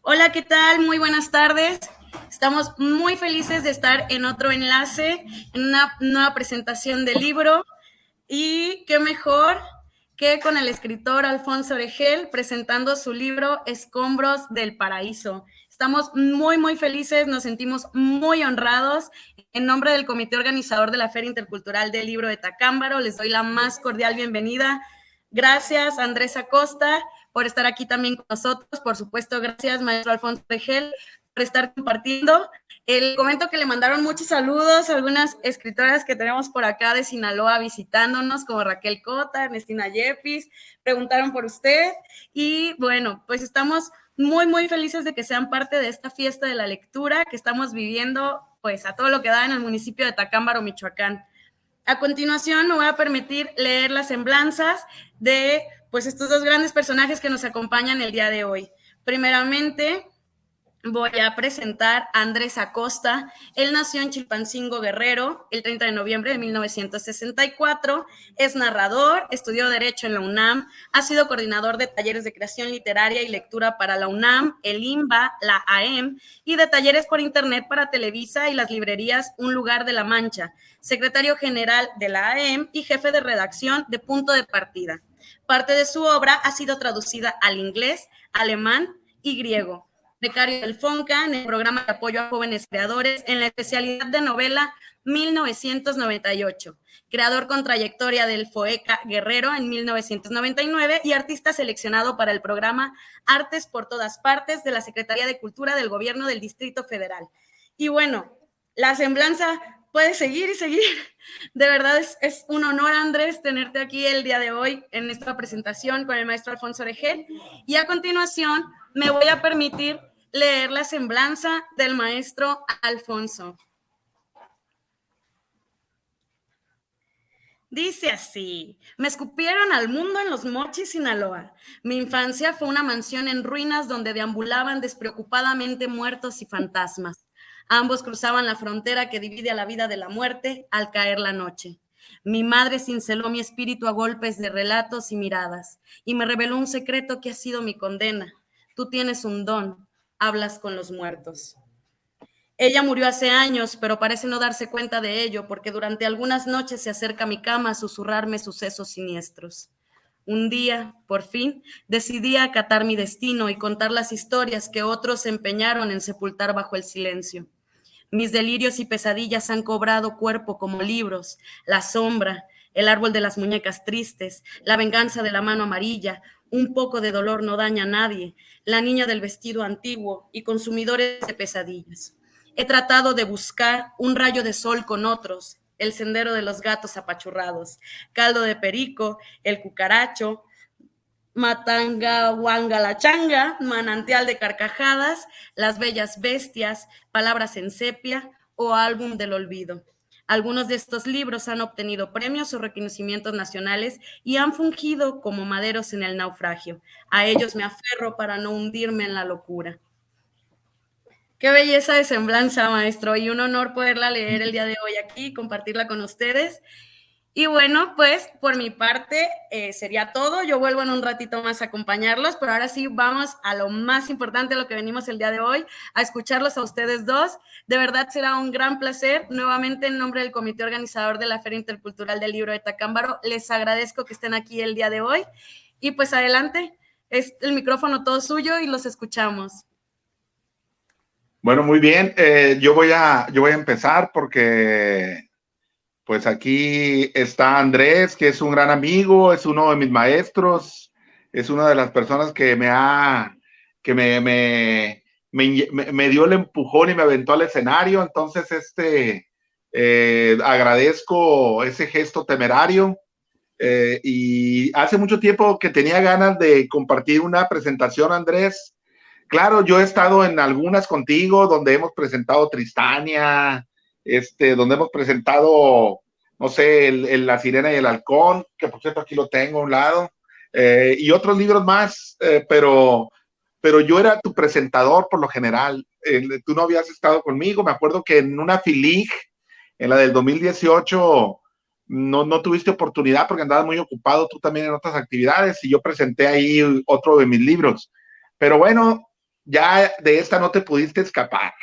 Hola, ¿qué tal? Muy buenas tardes. Estamos muy felices de estar en otro enlace, en una nueva presentación del libro. Y qué mejor que con el escritor Alfonso Oregel presentando su libro Escombros del Paraíso. Estamos muy felices, nos sentimos muy honrados. En nombre del comité organizador de la Feria Intercultural del Libro de Tacámbaro, les doy la más cordial bienvenida. Gracias, Andrés Acosta, por estar aquí también con nosotros. Por supuesto, gracias, maestro Alfonso Oregel, por estar compartiendo. El comento que le mandaron muchos saludos a algunas escritoras que tenemos por acá de Sinaloa visitándonos, como Raquel Cota, Ernestina Yepis, preguntaron por usted. Y bueno, pues estamos muy felices de que sean parte de esta fiesta de la lectura que estamos viviendo pues a todo lo que da en el municipio de Tacámbaro, Michoacán. A continuación me voy a permitir leer las semblanzas de pues estos dos grandes personajes que nos acompañan el día de hoy. Primeramente, voy a presentar a Andrés Acosta. Él nació en Chilpancingo, Guerrero, el 30 de noviembre de 1964. Es narrador, estudió Derecho en la UNAM, ha sido coordinador de talleres de creación literaria y lectura para la UNAM, el IMBA, la AEM, y de talleres por internet para Televisa y las librerías Un Lugar de la Mancha, secretario general de la AEM y jefe de redacción de Punto de Partida. Parte de su obra ha sido traducida al inglés, alemán y griego. Becario del FONCA en el programa de apoyo a jóvenes creadores en la especialidad de novela 1998, creador con trayectoria del FOECA Guerrero en 1999 y artista seleccionado para el programa Artes por Todas Partes de la Secretaría de Cultura del Gobierno del Distrito Federal. Y bueno, la semblanza puede seguir y seguir. De verdad es un honor, Andrés, tenerte aquí el día de hoy en esta presentación con el maestro Alfonso Oregel. Y a continuación me voy a permitir leer la semblanza del maestro Alfonso. Dice así: me escupieron al mundo en Los Mochis, Sinaloa. Mi infancia fue una mansión en ruinas donde deambulaban despreocupadamente muertos y fantasmas. Ambos cruzaban la frontera que divide a la vida de la muerte al caer la noche. Mi madre cinceló mi espíritu a golpes de relatos y miradas, y me reveló un secreto que ha sido mi condena. Tú tienes un don, hablas con los muertos. Ella murió hace años, pero parece no darse cuenta de ello, porque durante algunas noches se acerca a mi cama a susurrarme sucesos siniestros. Un día, por fin, decidí acatar mi destino y contar las historias que otros se empeñaron en sepultar bajo el silencio. Mis delirios y pesadillas han cobrado cuerpo como libros, La sombra, El árbol de las muñecas tristes, La venganza de la mano amarilla, Un poco de dolor no daña a nadie, La niña del vestido antiguo y Consumidores de pesadillas. He tratado de buscar un rayo de sol con otros, El sendero de los gatos apachurrados, Caldo de perico, El cucaracho, Matangahuangalachanga, Manantial de carcajadas, Las bellas bestias, Palabras en sepia o Álbum del olvido. Algunos de estos libros han obtenido premios o reconocimientos nacionales y han fungido como maderos en el naufragio. A ellos me aferro para no hundirme en la locura. Qué belleza de semblanza, maestro, y un honor poderla leer el día de hoy aquí, compartirla con ustedes. Y bueno, pues por mi parte sería todo. Yo vuelvo en un ratito más a acompañarlos, pero ahora sí vamos a lo más importante, a lo que venimos el día de hoy, a escucharlos a ustedes dos. De verdad será un gran placer. Nuevamente, en nombre del comité organizador de la Feria Intercultural del Libro de Tacámbaro, les agradezco que estén aquí el día de hoy. Y pues adelante, es el micrófono todo suyo y los escuchamos. Bueno, muy bien. Yo voy a empezar porque pues aquí está Andrés, que es un gran amigo, es uno de mis maestros, es una de las personas que me dio el empujón y me aventó al escenario. Entonces, agradezco ese gesto temerario. Y hace mucho tiempo que tenía ganas de compartir una presentación, Andrés. Claro, yo he estado en algunas contigo donde hemos presentado Tristania, donde hemos presentado, no sé, La Sirena y el Halcón, que por cierto aquí lo tengo a un lado, y otros libros más, pero yo era tu presentador por lo general. Tú no habías estado conmigo. Me acuerdo que en una FILIG, en la del 2018, no tuviste oportunidad porque andabas muy ocupado tú también en otras actividades, y yo presenté ahí otro de mis libros. Pero bueno, ya de esta no te pudiste escapar.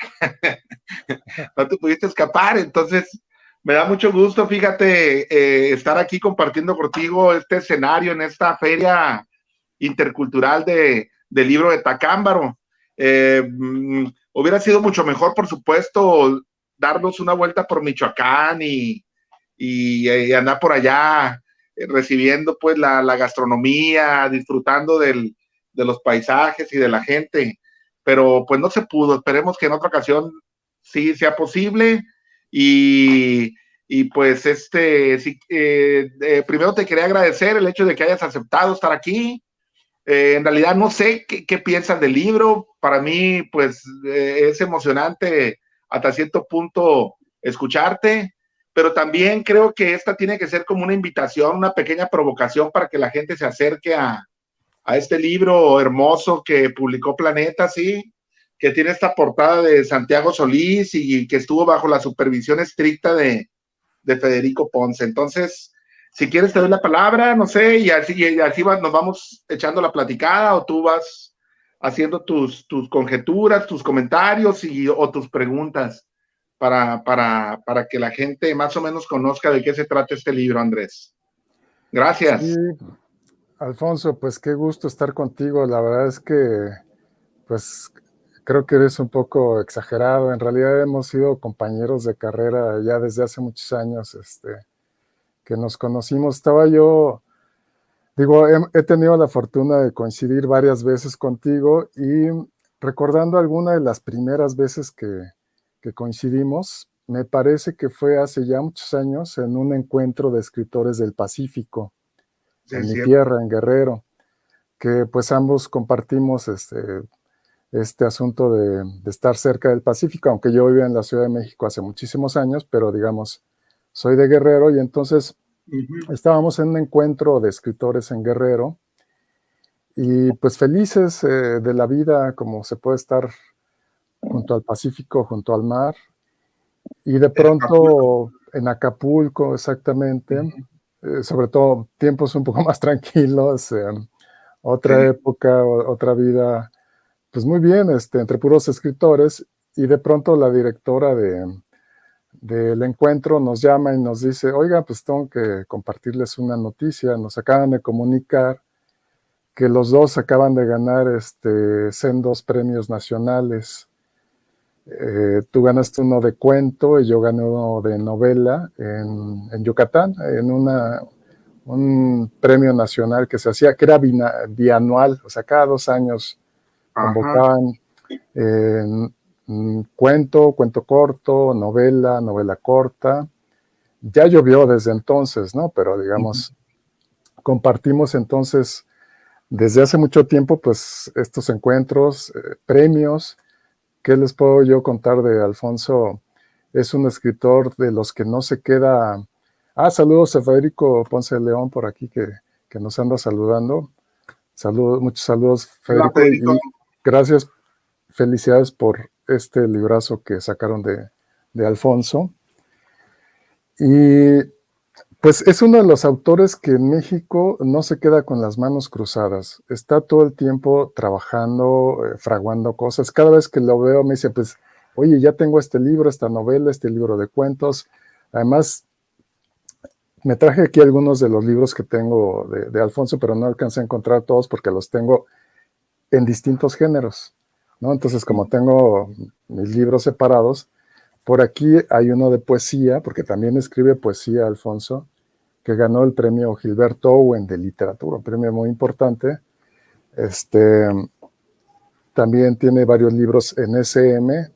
No te pudiste escapar, entonces me da mucho gusto, fíjate, estar aquí compartiendo contigo este escenario en esta feria intercultural del libro de Tacámbaro. Hubiera sido mucho mejor, por supuesto, darnos una vuelta por Michoacán y andar por allá recibiendo pues la gastronomía, disfrutando de los paisajes y de la gente, pero pues no se pudo. Esperemos que en otra ocasión sí sea posible y pues sí, primero te quería agradecer el hecho de que hayas aceptado estar aquí. En realidad no sé qué piensas del libro. Para mí, pues, es emocionante hasta cierto punto escucharte, pero también creo que esta tiene que ser como una invitación, una pequeña provocación para que la gente se acerque a este libro hermoso que publicó Planeta, sí, que tiene esta portada de Santiago Solís y que estuvo bajo la supervisión estricta de Federico Ponce. Entonces, si quieres te doy la palabra, no sé, y así nos vamos echando la platicada o tú vas haciendo tus conjeturas, tus comentarios o tus preguntas para que la gente más o menos conozca de qué se trata este libro, Andrés. Gracias. Sí, Alfonso, pues qué gusto estar contigo. La verdad es que, pues, creo que eres un poco exagerado. En realidad hemos sido compañeros de carrera ya desde hace muchos años, que nos conocimos. He tenido la fortuna de coincidir varias veces contigo y recordando alguna de las primeras veces que coincidimos, me parece que fue hace ya muchos años en un encuentro de escritores del Pacífico, Sí, en mi tierra, en Guerrero, que pues ambos compartimos este asunto de estar cerca del Pacífico, aunque yo vivía en la Ciudad de México hace muchísimos años, pero digamos, soy de Guerrero y entonces estábamos en un encuentro de escritores en Guerrero y pues felices de la vida, como se puede estar junto al Pacífico, junto al mar, y de pronto en Acapulco, exactamente, sobre todo tiempos un poco más tranquilos, otra época, otra vida, pues muy bien, entre puros escritores, y de pronto la directora del encuentro nos llama y nos dice, oiga, pues tengo que compartirles una noticia, nos acaban de comunicar que los dos acaban de ganar sendos premios nacionales. Tú ganaste uno de cuento y yo gané uno de novela en Yucatán, en un premio nacional que se hacía, que era bianual, o sea, cada 2 años convocaban cuento corto, novela corta. Ya llovió desde entonces, ¿no? Pero digamos, compartimos entonces desde hace mucho tiempo, pues, estos encuentros, premios. ¿Qué les puedo yo contar de Alfonso? Es un escritor de los que no se queda... saludos a Federico Ponce de León por aquí que nos anda saludando. Muchos saludos, Federico. Hola, Federico. Y gracias, felicidades por este librazo que sacaron de Alfonso. Y pues es uno de los autores que en México no se queda con las manos cruzadas. Está todo el tiempo trabajando, fraguando cosas. Cada vez que lo veo me dice, pues, oye, ya tengo este libro, esta novela, este libro de cuentos. Además, me traje aquí algunos de los libros que tengo de Alfonso, pero no alcancé a encontrar todos porque los tengo en distintos géneros, ¿no? Entonces, como tengo mis libros separados, por aquí hay uno de poesía, porque también escribe poesía Alfonso, que ganó el premio Gilberto Owen de literatura, un premio muy importante. También tiene varios libros en SM,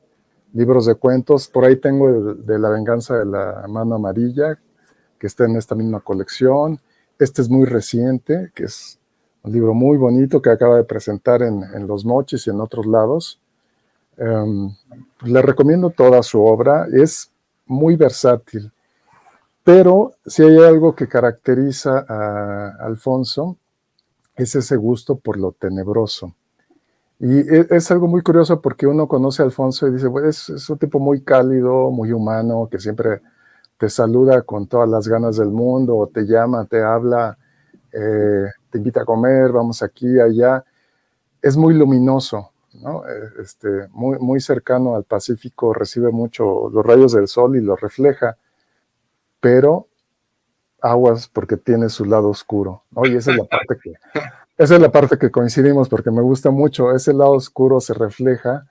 libros de cuentos. Por ahí tengo el de La venganza de la mano amarilla, que está en esta misma colección. Este es muy reciente, que es un libro muy bonito que acaba de presentar en Los Mochis y en otros lados. Le recomiendo toda su obra, es muy versátil, pero si hay algo que caracteriza a Alfonso, es ese gusto por lo tenebroso. Y es algo muy curioso porque uno conoce a Alfonso y dice, bueno, es un tipo muy cálido, muy humano, que siempre te saluda con todas las ganas del mundo, o te llama, te habla, te invita a comer, vamos aquí, allá. Es muy luminoso, ¿no? Muy, muy cercano al Pacífico, recibe mucho los rayos del sol y los refleja, pero aguas porque tiene su lado oscuro, ¿no? Y esa es la parte que coincidimos porque me gusta mucho. Ese lado oscuro se refleja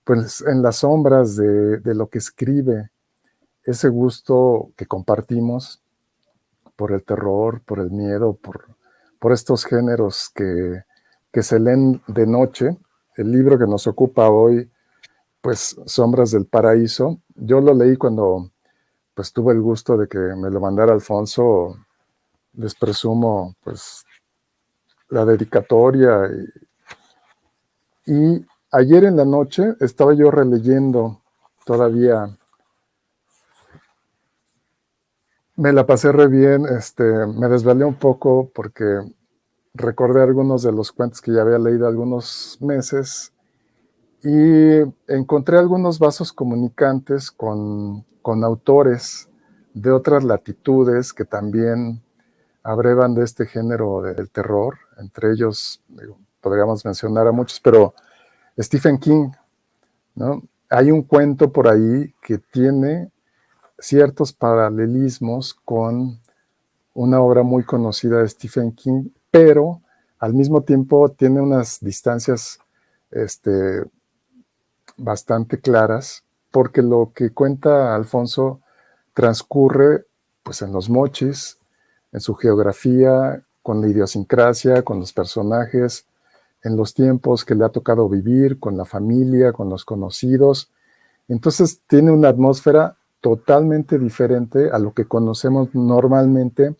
pues en las sombras de lo que escribe, ese gusto que compartimos por el terror, por el miedo, por estos géneros que se leen de noche. El libro que nos ocupa hoy, pues Sombras del Paraíso, yo lo leí cuando pues tuve el gusto de que me lo mandara Alfonso. Les presumo pues la dedicatoria. Y ayer en la noche estaba yo releyendo todavía. Me la pasé re bien, me desvelé un poco porque recordé algunos de los cuentos que ya había leído algunos meses y encontré algunos vasos comunicantes con autores de otras latitudes que también abrevan de este género del terror. Entre ellos, podríamos mencionar a muchos, pero Stephen King, ¿no? Hay un cuento por ahí que tiene ciertos paralelismos con una obra muy conocida de Stephen King, pero al mismo tiempo tiene unas distancias bastante claras, porque lo que cuenta Alfonso transcurre pues en los mochis, en su geografía, con la idiosincrasia, con los personajes, en los tiempos que le ha tocado vivir, con la familia, con los conocidos. Entonces tiene una atmósfera totalmente diferente a lo que conocemos normalmente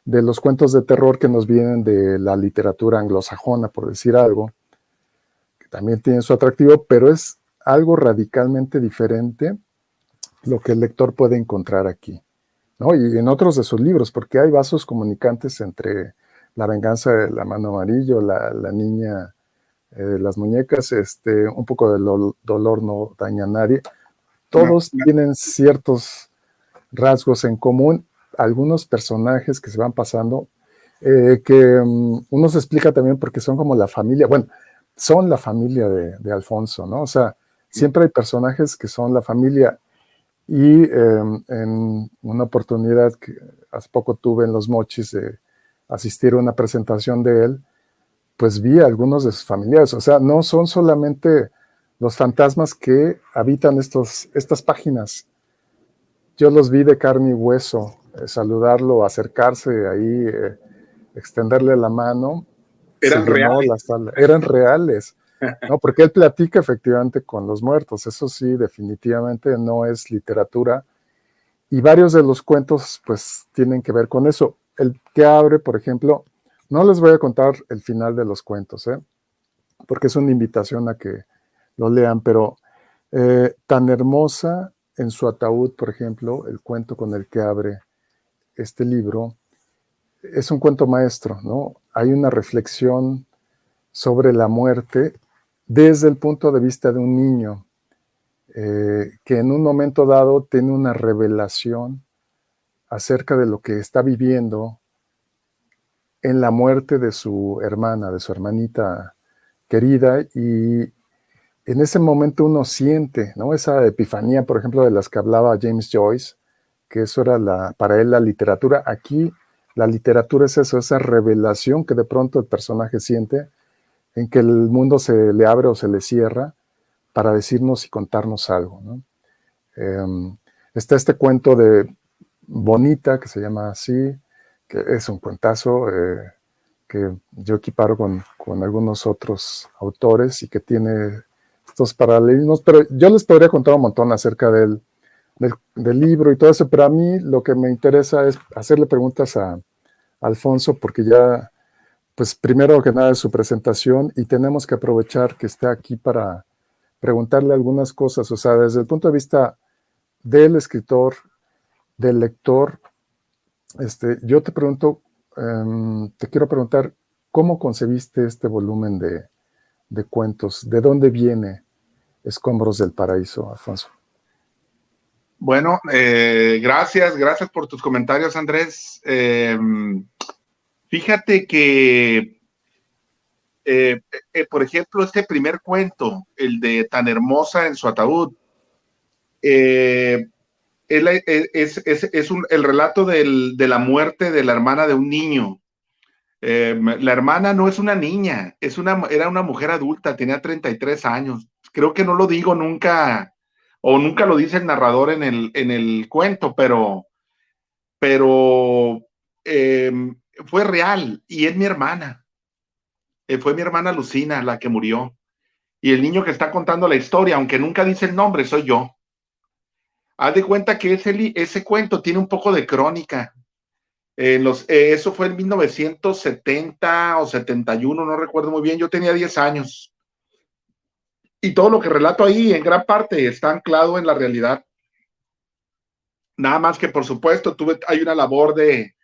de los cuentos de terror que nos vienen de la literatura anglosajona, por decir algo, que también tiene su atractivo, pero es algo radicalmente diferente lo que el lector puede encontrar aquí, ¿no? Y en otros de sus libros, porque hay vasos comunicantes entre La venganza de la mano amarillo, la niña de las muñecas, un poco de dolor no daña a nadie. Todos tienen ciertos rasgos en común, algunos personajes que se van pasando, que uno se explica también porque son como la familia, bueno, son la familia de Alfonso, ¿no? O sea, siempre hay personajes que son la familia. Y en una oportunidad que hace poco tuve en Los Mochis de asistir a una presentación de él, pues vi a algunos de sus familiares. O sea, no son solamente los fantasmas que habitan estas páginas. Yo los vi de carne y hueso, saludarlo, acercarse ahí, extenderle la mano. Eran reales. La sala. Eran reales, ¿no? Porque él platica efectivamente con los muertos. Eso sí, definitivamente no es literatura. Y varios de los cuentos, pues, tienen que ver con eso. El que abre, por ejemplo, no les voy a contar el final de los cuentos, porque es una invitación a que lo lean, pero tan hermosa en su ataúd, por ejemplo, el cuento con el que abre este libro, es un cuento maestro, ¿no? Hay una reflexión sobre la muerte desde el punto de vista de un niño que en un momento dado tiene una revelación acerca de lo que está viviendo en la muerte de su hermana, de su hermanita querida, y en ese momento uno siente, ¿no? Esa epifanía, por ejemplo, de las que hablaba James Joyce, que eso era para él la literatura. Aquí la literatura es eso, esa revelación que de pronto el personaje siente, en que el mundo se le abre o se le cierra para decirnos y contarnos algo, ¿no? Está este cuento de Bonita, que se llama así, que es un cuentazo que yo equiparo con algunos otros autores y que tiene estos paralelismos, pero yo les podría contar un montón acerca del libro y todo eso, pero a mí lo que me interesa es hacerle preguntas a Alfonso, porque ya, pues primero que nada es su presentación y tenemos que aprovechar que esté aquí para preguntarle algunas cosas, o sea, desde el punto de vista del escritor, del lector, yo te pregunto, te quiero preguntar, ¿cómo concebiste este volumen de cuentos? ¿De dónde viene Escombros del Paraíso, Alfonso? Bueno, gracias por tus comentarios, Andrés. Fíjate que por ejemplo, este primer cuento, el de Tan hermosa en su ataúd, es el relato de la muerte de la hermana de un niño. La hermana no es una niña, era una mujer adulta, tenía 33 años. Creo que no lo digo nunca, o nunca lo dice el narrador en el cuento, pero fue real y es mi hermana. Fue mi hermana Lucina la que murió. Y el niño que está contando la historia, aunque nunca dice el nombre, soy yo. Haz de cuenta que ese cuento tiene un poco de crónica. Eso fue en 1970 o 71, no recuerdo muy bien. Yo tenía 10 años. Y todo lo que relato ahí, en gran parte, está anclado en la realidad. Nada más que, por supuesto, hay una labor de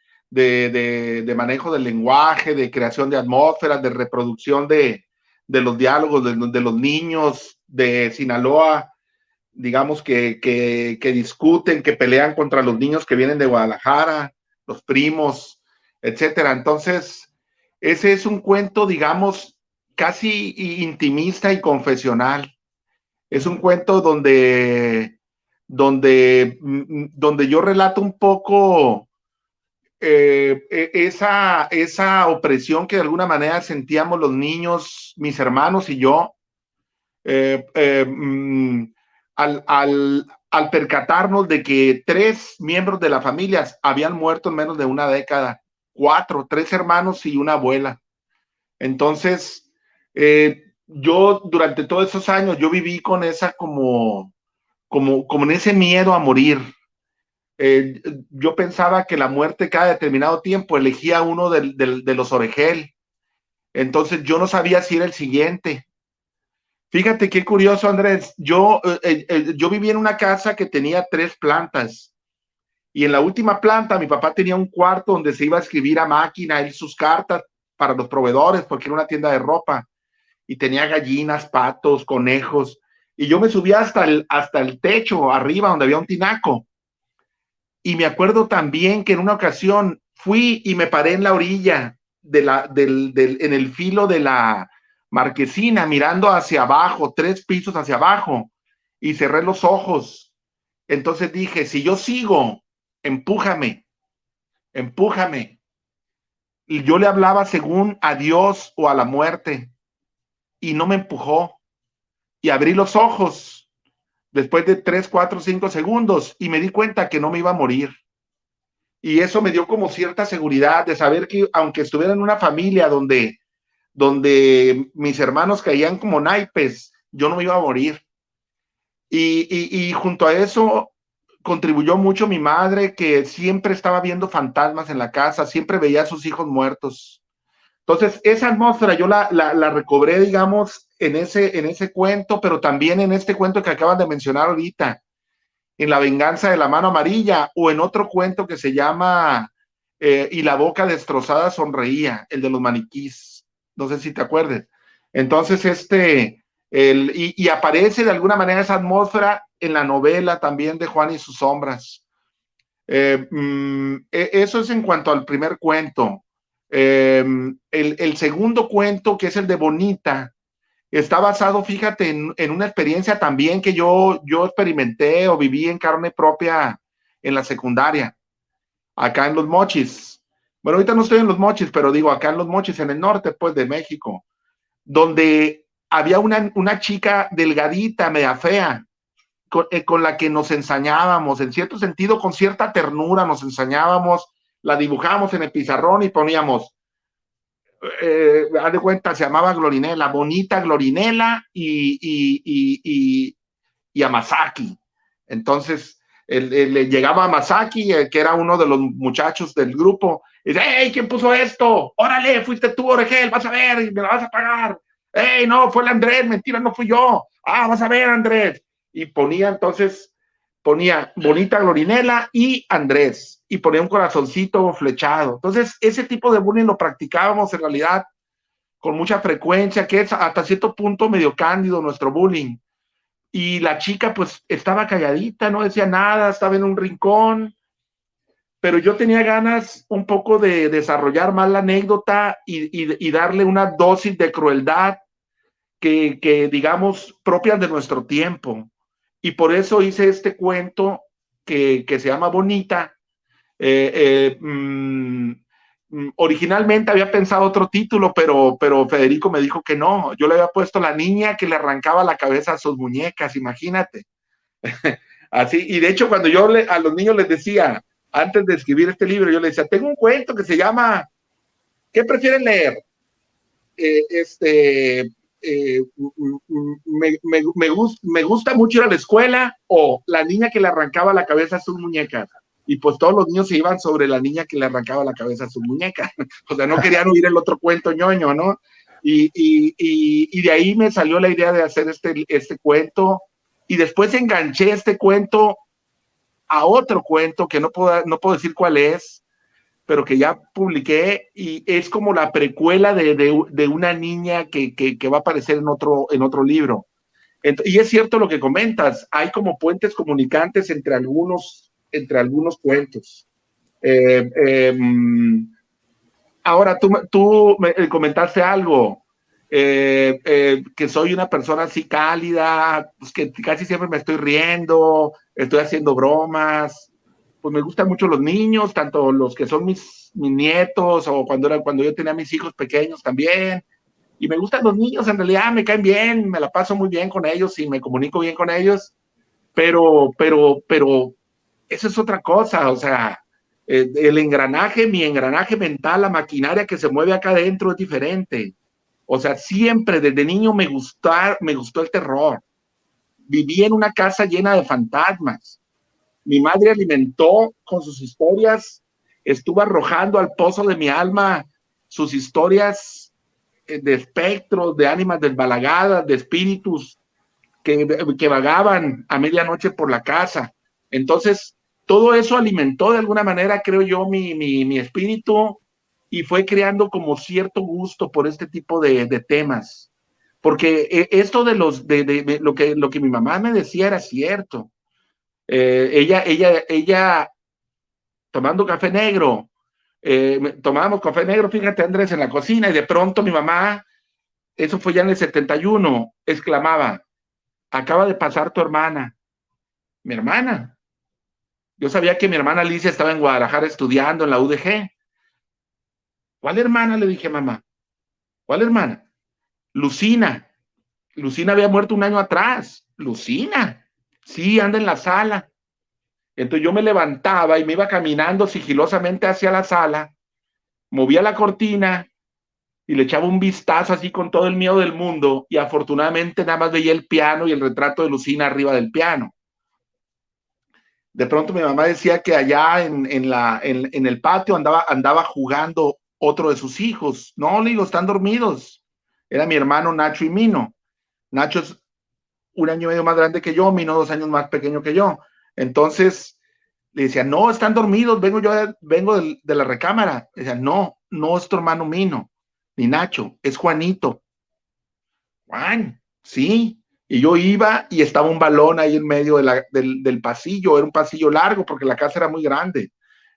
manejo del lenguaje, de creación de atmósferas, de reproducción de los diálogos de los niños de Sinaloa, digamos, que discuten, que pelean contra los niños que vienen de Guadalajara, los primos, etcétera. Entonces, ese es un cuento, digamos, casi intimista y confesional. Es un cuento donde yo relato un poco esa opresión que de alguna manera sentíamos los niños, mis hermanos y yo, al percatarnos de que 3 miembros de la familia habían muerto en menos de una década, 3 hermanos y una abuela. Entonces, yo durante todos esos años, yo viví con esa como en ese miedo a morir. Yo pensaba que la muerte cada determinado tiempo elegía uno de los Orejel. Entonces yo no sabía si era el siguiente. Fíjate qué curioso, Andrés. Yo viví en una casa que tenía 3 plantas. Y en la última planta mi papá tenía un cuarto donde se iba a escribir a máquina él sus cartas para los proveedores, porque era una tienda de ropa. Y tenía gallinas, patos, conejos. Y yo me subía hasta el techo, arriba, donde había un tinaco. Y me acuerdo también que en una ocasión fui y me paré en la orilla, en el filo de la marquesina, mirando hacia abajo, 3 pisos hacia abajo, y cerré los ojos. Entonces dije, si yo sigo, empújame, empújame. Y yo le hablaba según a Dios o a la muerte, y no me empujó. Y abrí los ojos después de 3, 4, 5 segundos y me di cuenta que no me iba a morir. Y eso me dio como cierta seguridad de saber que aunque estuviera en una familia donde mis hermanos caían como naipes, yo no me iba a morir. Y junto a eso contribuyó mucho mi madre, que siempre estaba viendo fantasmas en la casa, siempre veía a sus hijos muertos. Entonces, esa atmósfera yo la recobré, digamos, en ese cuento, pero también en este cuento que acaban de mencionar ahorita, en La venganza de la mano amarilla, o en otro cuento que se llama Y la boca destrozada sonreía, el de los maniquís. No sé si te acuerdes. Entonces, y aparece de alguna manera esa atmósfera en la novela también de Juan y sus sombras. Eso es en cuanto al primer cuento. El segundo cuento, que es el de Bonita, está basado, fíjate, en una experiencia también que yo experimenté o viví en carne propia en la secundaria, acá en Los Mochis. Bueno, ahorita no estoy en Los Mochis, pero digo, acá en Los Mochis, en el norte, pues, de México, donde había una chica delgadita, media fea, con la que nos ensañábamos, en cierto sentido, con cierta ternura nos ensañábamos, la dibujábamos en el pizarrón y poníamos, haz de cuenta, se llamaba Glorinela, Bonita Glorinela y a Masaki. Entonces, le llegaba a Masaki, que era uno de los muchachos del grupo, y dice, hey, ¿quién puso esto? Órale, fuiste tú, Oregel, vas a ver, y me la vas a pagar. Hey, no, fue el Andrés, mentira, no fui yo. Ah, vas a ver, Andrés. Y ponía Bonita Glorinela y Andrés, y ponía un corazoncito flechado. Entonces, ese tipo de bullying lo practicábamos en realidad con mucha frecuencia, que es hasta cierto punto medio cándido nuestro bullying. Y la chica pues estaba calladita, no decía nada, estaba en un rincón, pero yo tenía ganas un poco de desarrollar más la anécdota y darle una dosis de crueldad que digamos, propias de nuestro tiempo. Y por eso hice este cuento que se llama Bonita. Originalmente había pensado otro título, pero Federico me dijo que no. Yo le había puesto La niña que le arrancaba la cabeza a sus muñecas, imagínate. Así, y de hecho, cuando yo a los niños les decía, antes de escribir este libro, yo les decía, tengo un cuento que se llama ¿qué prefieren leer? Me gusta mucho ir a la escuela, o La niña que le arrancaba la cabeza a sus muñecas. Y pues todos los niños se iban sobre La niña que le arrancaba la cabeza a sus muñecas. O sea, no querían oír el otro cuento ñoño, ¿no? Y de ahí me salió la idea de hacer este cuento, y después enganché este cuento a otro cuento que no puedo decir cuál es, pero que ya publiqué, y es como la precuela de una niña que va a aparecer en otro libro. Y es cierto lo que comentas, hay como puentes comunicantes entre algunos cuentos. Ahora, tú me comentaste algo, que soy una persona así cálida, pues que casi siempre me estoy riendo, estoy haciendo bromas. Pues me gustan mucho los niños, tanto los que son mis nietos, o cuando yo tenía mis hijos pequeños también. Y me gustan los niños, en realidad me caen bien, me la paso muy bien con ellos y me comunico bien con ellos, pero eso es otra cosa. O sea, mi engranaje mental, la maquinaria que se mueve acá adentro es diferente. O sea, siempre desde niño me gustó el terror. Viví en una casa llena de fantasmas. Mi madre alimentó con sus historias, estuvo arrojando al pozo de mi alma sus historias de espectros, de ánimas desbalagadas, de espíritus que vagaban a medianoche por la casa. Entonces, todo eso alimentó de alguna manera, creo yo, mi espíritu, y fue creando como cierto gusto por este tipo de temas. Porque esto de lo que mi mamá me decía era cierto. Ella tomando café negro, tomábamos café negro, fíjate, Andrés, en la cocina, y de pronto mi mamá, eso fue ya en el 71, exclamaba, acaba de pasar tu hermana. Mi hermana. Yo sabía que mi hermana Alicia estaba en Guadalajara estudiando en la UDG. ¿Cuál hermana? Le dije, mamá. ¿Cuál hermana? Lucina. Lucina había muerto un año atrás. Lucina. Sí, anda en la sala. Entonces yo me levantaba y me iba caminando sigilosamente hacia la sala, movía la cortina y le echaba un vistazo así con todo el miedo del mundo, y afortunadamente nada más veía el piano y el retrato de Lucina arriba del piano. De pronto mi mamá decía que allá en el patio andaba jugando otro de sus hijos. No, le digo, están dormidos. Era mi hermano Nacho y Mino. Nacho es un año y medio más grande que yo, Mino 2 años más pequeño que yo. Entonces le decía, no, están dormidos, vengo de la recámara. Le decía, no es tu hermano Mino, ni Nacho, es Juanito. Juan, sí. Y yo iba y estaba un balón ahí en medio del pasillo, era un pasillo largo porque la casa era muy grande.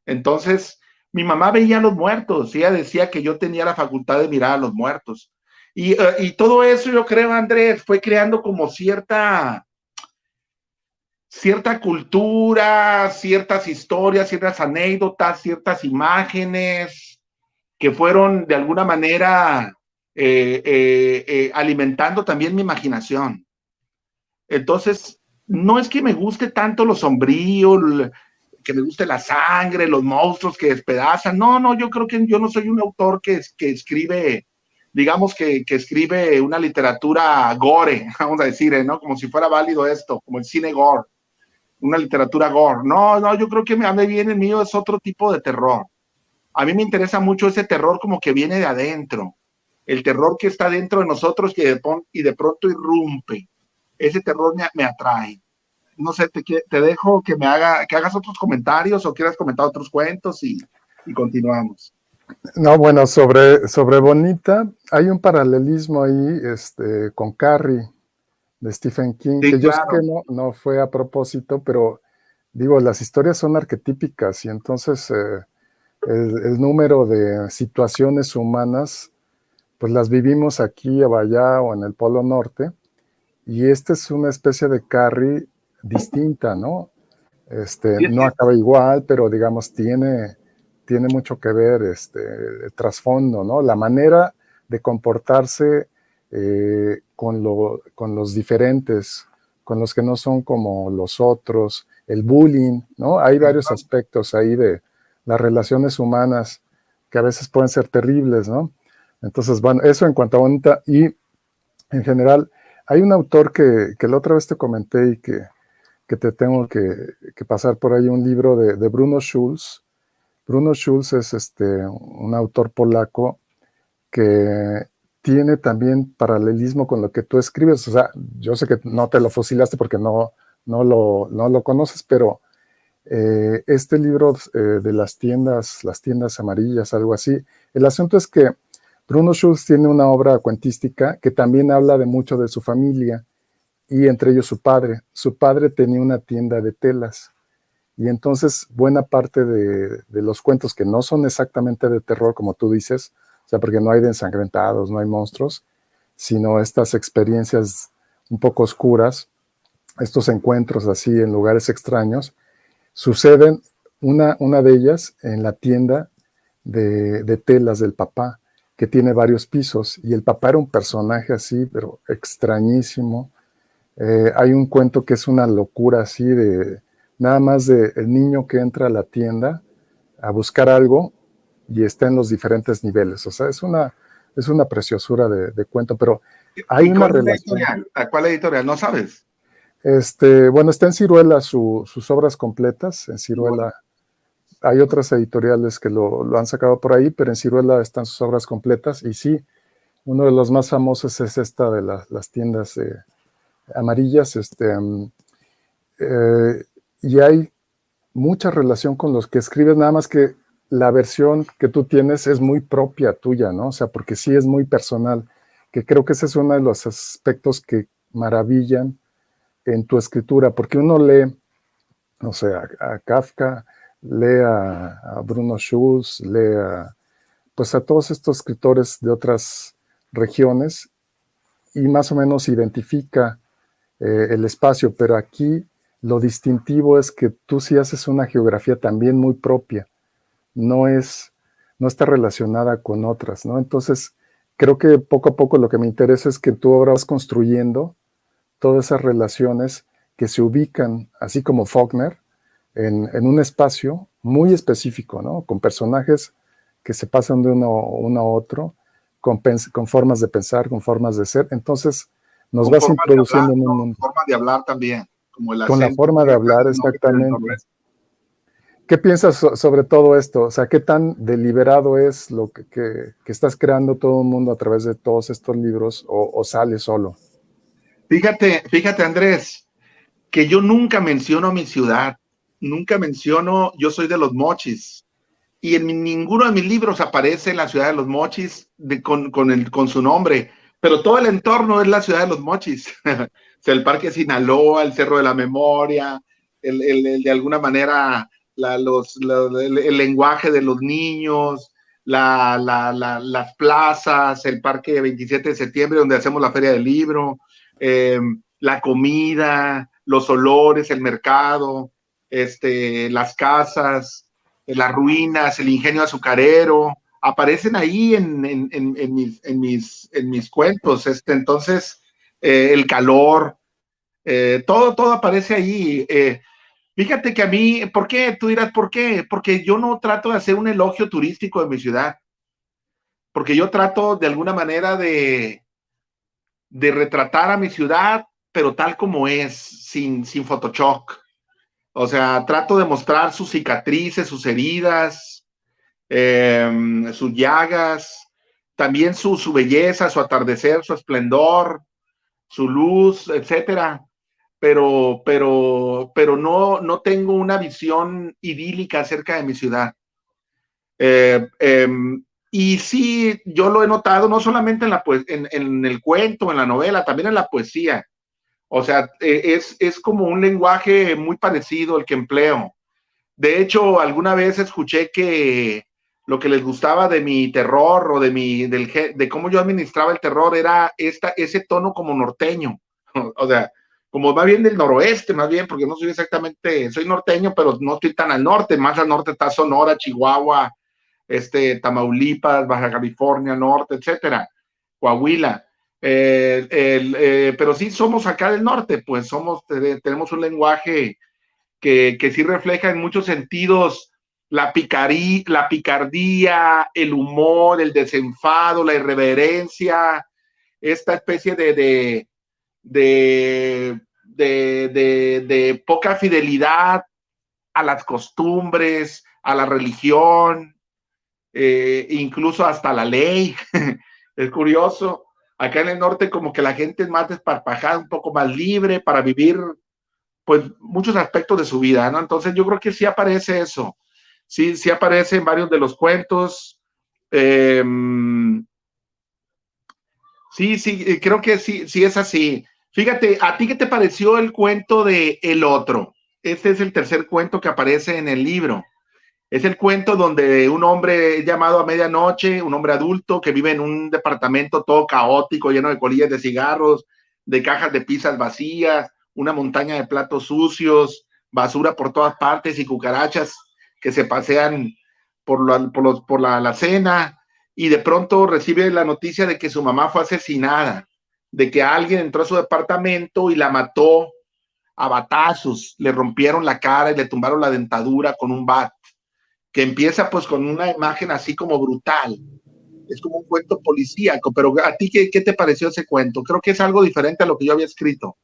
Entonces, mi mamá veía a los muertos, ella decía que yo tenía la facultad de mirar a los muertos. Y todo eso, yo creo, Andrés, fue creando como cierta cultura, ciertas historias, ciertas anécdotas, ciertas imágenes que fueron de alguna manera alimentando también mi imaginación. Entonces, no es que me guste tanto lo sombrío, que me guste la sangre, los monstruos que despedazan. No, yo creo que yo no soy un autor que escribe, digamos que escribe una literatura gore, vamos a decir, ¿no? Como si fuera válido esto, como el cine gore, una literatura gore. No, yo creo que a mí viene el mío es otro tipo de terror. A mí me interesa mucho ese terror como que viene de adentro, el terror que está dentro de nosotros y de pronto irrumpe. Ese terror me atrae. No sé, te dejo que hagas otros comentarios, o quieras comentar otros cuentos, y continuamos. No, bueno, sobre Bonita, hay un paralelismo ahí con Carrie, de Stephen King, Sí, que yo claro. sé que no fue a propósito, pero digo, las historias son arquetípicas y entonces el número de situaciones humanas, pues las vivimos aquí o allá o en el Polo Norte, y esta es una especie de Carrie distinta, ¿no? No acaba igual, pero digamos, tiene mucho que ver el trasfondo, ¿no? La manera de comportarse con los diferentes, con los que no son como los otros, el bullying, ¿no? Hay varios aspectos ahí de las relaciones humanas que a veces pueden ser terribles, ¿no? Entonces, bueno, eso en cuanto a Bonita. Y en general, hay un autor que la otra vez te comenté y que te tengo que pasar por ahí, un libro de Bruno Schulz. Bruno Schulz es un autor polaco que tiene también paralelismo con lo que tú escribes. O sea, yo sé que no te lo fusilaste porque no lo conoces, pero este libro de las tiendas amarillas, algo así, el asunto es que Bruno Schulz tiene una obra cuentística que también habla de mucho de su familia, y entre ellos su padre. Su padre tenía una tienda de telas, y entonces buena parte de los cuentos, que no son exactamente de terror, como tú dices, o sea, porque no hay de ensangrentados, no hay monstruos, sino estas experiencias un poco oscuras, estos encuentros así en lugares extraños, suceden, una de ellas en la tienda de telas del papá, que tiene varios pisos, y el papá era un personaje así, pero extrañísimo. Hay un cuento que es una locura así, de nada más de el niño que entra a la tienda a buscar algo y está en los diferentes niveles. O sea, es una preciosura de cuento, pero hay una relación. ¿A cuál editorial? ¿No sabes? Bueno, está en Ciruela sus obras completas, en Ciruela. Hay otras editoriales que lo han sacado por ahí, pero en Ciruela están sus obras completas, y sí, uno de los más famosos es esta de las tiendas amarillas, y hay mucha relación con los que escribes, nada más que la versión que tú tienes es muy propia tuya, ¿no? O sea, porque sí es muy personal, que creo que ese es uno de los aspectos que maravillan en tu escritura, porque uno lee, no sé, a Kafka, lee a Bruno Schulz, lee pues a todos estos escritores de otras regiones, y más o menos identifica el espacio, pero aquí lo distintivo es que tú sí haces una geografía también muy propia, no está relacionada con otras, ¿no? Entonces, creo que poco a poco lo que me interesa es que tú ahora vas construyendo todas esas relaciones que se ubican, así como Faulkner, en un espacio muy específico, ¿no? Con personajes que se pasan de uno a otro, con formas de pensar, con formas de ser. Entonces, nos vas introduciendo en un mundo. Con forma de hablar también, como el con la forma de hablar, exactamente. ¿Qué piensas sobre todo esto? O sea, ¿qué tan deliberado es lo que estás creando todo el mundo a través de todos estos libros, o sale solo? Fíjate, Andrés, que yo nunca menciono mi ciudad, nunca menciono, yo soy de Los Mochis, y en ninguno de mis libros aparece la ciudad de Los Mochis con su nombre, pero todo el entorno es la ciudad de Los Mochis. O sea, el Parque Sinaloa, el Cerro de la Memoria, de alguna manera el lenguaje de los niños, las plazas, el Parque 27 de septiembre, donde hacemos la Feria del Libro, la comida, los olores, el mercado, las casas, las ruinas, el ingenio azucarero, aparecen ahí en mis cuentos. Entonces, el calor, todo aparece ahí. Fíjate que a mí, ¿por qué? Tú dirás, ¿por qué? Porque yo no trato de hacer un elogio turístico de mi ciudad, porque yo trato de alguna manera de retratar a mi ciudad, pero tal como es, sin Photoshop. O sea, trato de mostrar sus cicatrices, sus heridas, sus llagas, también su belleza, su atardecer, su esplendor, su luz, etcétera. Pero no tengo una visión idílica acerca de mi ciudad. Y sí, yo lo he notado no solamente en el cuento, en la novela, también en la poesía. O sea, es como un lenguaje muy parecido al que empleo. De hecho, alguna vez escuché que lo que les gustaba de mi terror o de cómo yo administraba el terror era ese tono como norteño. O sea, como más bien del noroeste, más bien, porque no soy exactamente, soy norteño, pero no estoy tan al norte. Más al norte está Sonora, Chihuahua, Tamaulipas, Baja California Norte, etcétera, Coahuila. Pero sí somos acá del norte, pues tenemos un lenguaje que sí refleja en muchos sentidos la picardía, el humor, el desenfado, la irreverencia, esta especie de poca fidelidad a las costumbres, a la religión, incluso hasta la ley. Es curioso. Acá en el norte como que la gente es más desparpajada, un poco más libre para vivir pues muchos aspectos de su vida, ¿no? Entonces yo creo que sí aparece eso, sí aparece en varios de los cuentos. Sí, creo que sí es así. Fíjate, ¿a ti qué te pareció el cuento de El Otro? Este es el tercer cuento que aparece en el libro. Es el cuento donde un hombre es llamado a medianoche, un hombre adulto que vive en un departamento todo caótico, lleno de colillas de cigarros, de cajas de pizzas vacías, una montaña de platos sucios, basura por todas partes y cucarachas que se pasean por la alacena, y de pronto recibe la noticia de que su mamá fue asesinada, de que alguien entró a su departamento y la mató a batazos, le rompieron la cara y le tumbaron la dentadura con un bat, que empieza pues con una imagen así como brutal. Es como un cuento policíaco, pero ¿a ti qué te pareció ese cuento? Creo que es algo diferente a lo que yo había escrito.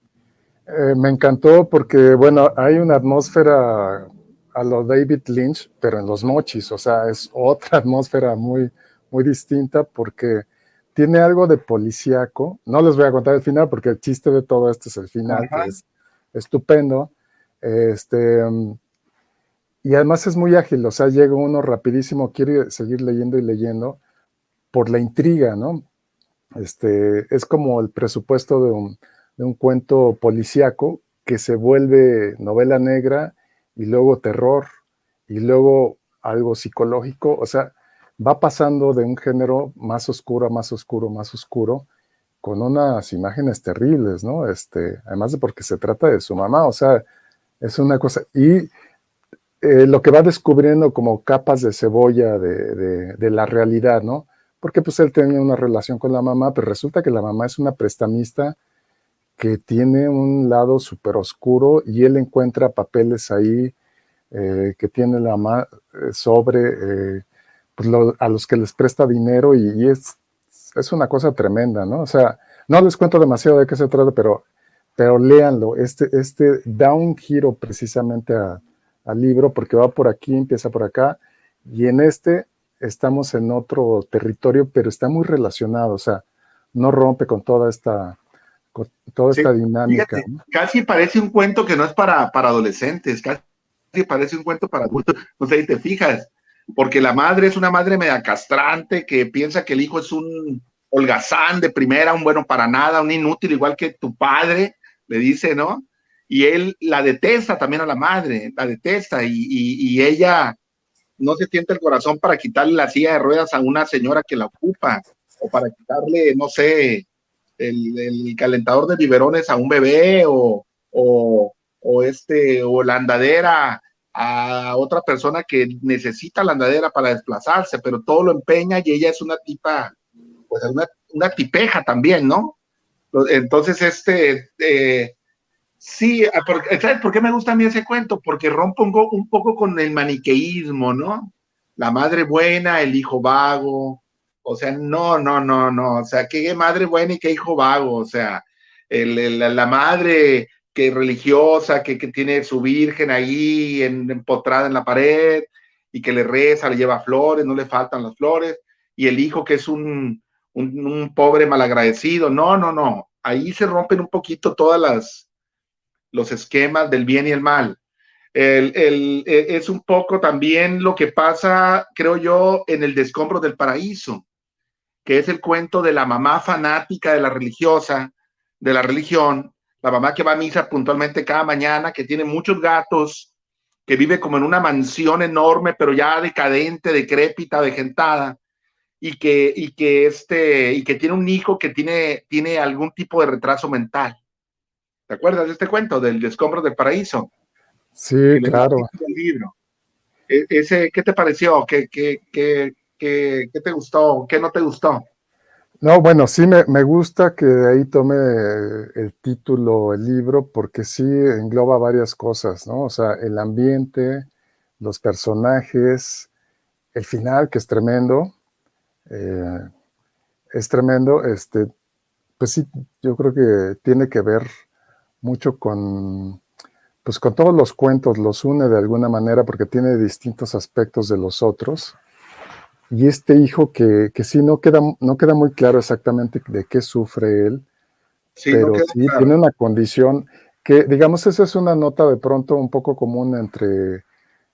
Me encantó porque, bueno, hay una atmósfera a lo David Lynch, pero en Los Mochis, o sea, es otra atmósfera muy, muy distinta porque tiene algo de policíaco. No les voy a contar el final porque el chiste de todo esto es el final, que es estupendo. Y además es muy ágil, o sea, llega uno rapidísimo, quiere seguir leyendo y leyendo por la intriga, ¿no? Es como el presupuesto de un cuento policíaco que se vuelve novela negra y luego terror y luego algo psicológico, o sea, va pasando de un género más oscuro a más oscuro, más oscuro, con unas imágenes terribles, ¿no? Además de porque se trata de su mamá, o sea, es una cosa, y lo que va descubriendo como capas de cebolla de la realidad, ¿no? Porque pues él tenía una relación con la mamá, pero resulta que la mamá es una prestamista que tiene un lado súper oscuro y él encuentra papeles ahí que tiene la mamá pues a los que les presta dinero y es una cosa tremenda, ¿no? O sea, no les cuento demasiado de qué se trata, pero léanlo. Da un giro precisamente al libro porque va por aquí, empieza por acá y en estamos en otro territorio, pero está muy relacionado, o sea, no rompe con toda esta dinámica. Fíjate, ¿no? Casi parece un cuento que no es para adolescentes, casi parece un cuento para adultos, no sé si te fijas, porque la madre es una madre media castrante que piensa que el hijo es un holgazán de primera, un bueno para nada, un inútil, igual que tu padre, le dice, ¿no? Y él la detesta también a la madre, la detesta, y ella no se tienta el corazón para quitarle la silla de ruedas a una señora que la ocupa, o para quitarle, no sé, el calentador de biberones a un bebé, o la andadera a otra persona que necesita la andadera para desplazarse, pero todo lo empeña y ella es una tipa, pues una tipeja también, ¿no? Entonces, sí, ¿sabes por qué me gusta a mí ese cuento? Porque rompe un poco con el maniqueísmo, ¿no? La madre buena, el hijo vago, o sea, no, o sea, qué madre buena y qué hijo vago, o sea, la madre que religiosa, que tiene su virgen ahí empotrada en la pared y que le reza, le lleva flores, no le faltan las flores, y el hijo que es un pobre malagradecido, no, ahí se rompen un poquito todas los esquemas del bien y el mal. Es un poco también lo que pasa, creo yo, en el Descombros del Paraíso, que es el cuento de la mamá fanática de la religiosa, de la religión, la mamá que va a misa puntualmente cada mañana, que tiene muchos gatos, que vive como en una mansión enorme, pero ya decadente, decrépita, vegetada, y que tiene un hijo que tiene algún tipo de retraso mental. ¿Te acuerdas de este cuento del Escombros del Paraíso? Sí, Que le claro. el libro. Ese, ¿qué te pareció? ¿Qué te gustó? ¿Qué no te gustó? No, bueno, sí me gusta que de ahí tome el título, el libro, porque sí engloba varias cosas, ¿no? O sea, el ambiente, los personajes, el final, que eh, es tremendo, pues sí, yo creo que tiene que ver mucho pues con todos los cuentos, los une de alguna manera porque tiene distintos aspectos de los otros. Y este hijo que sí no queda muy claro exactamente de qué sufre él, Sí, no pero quedó sí claro. tiene una condición que, digamos, esa es una nota de pronto un poco común entre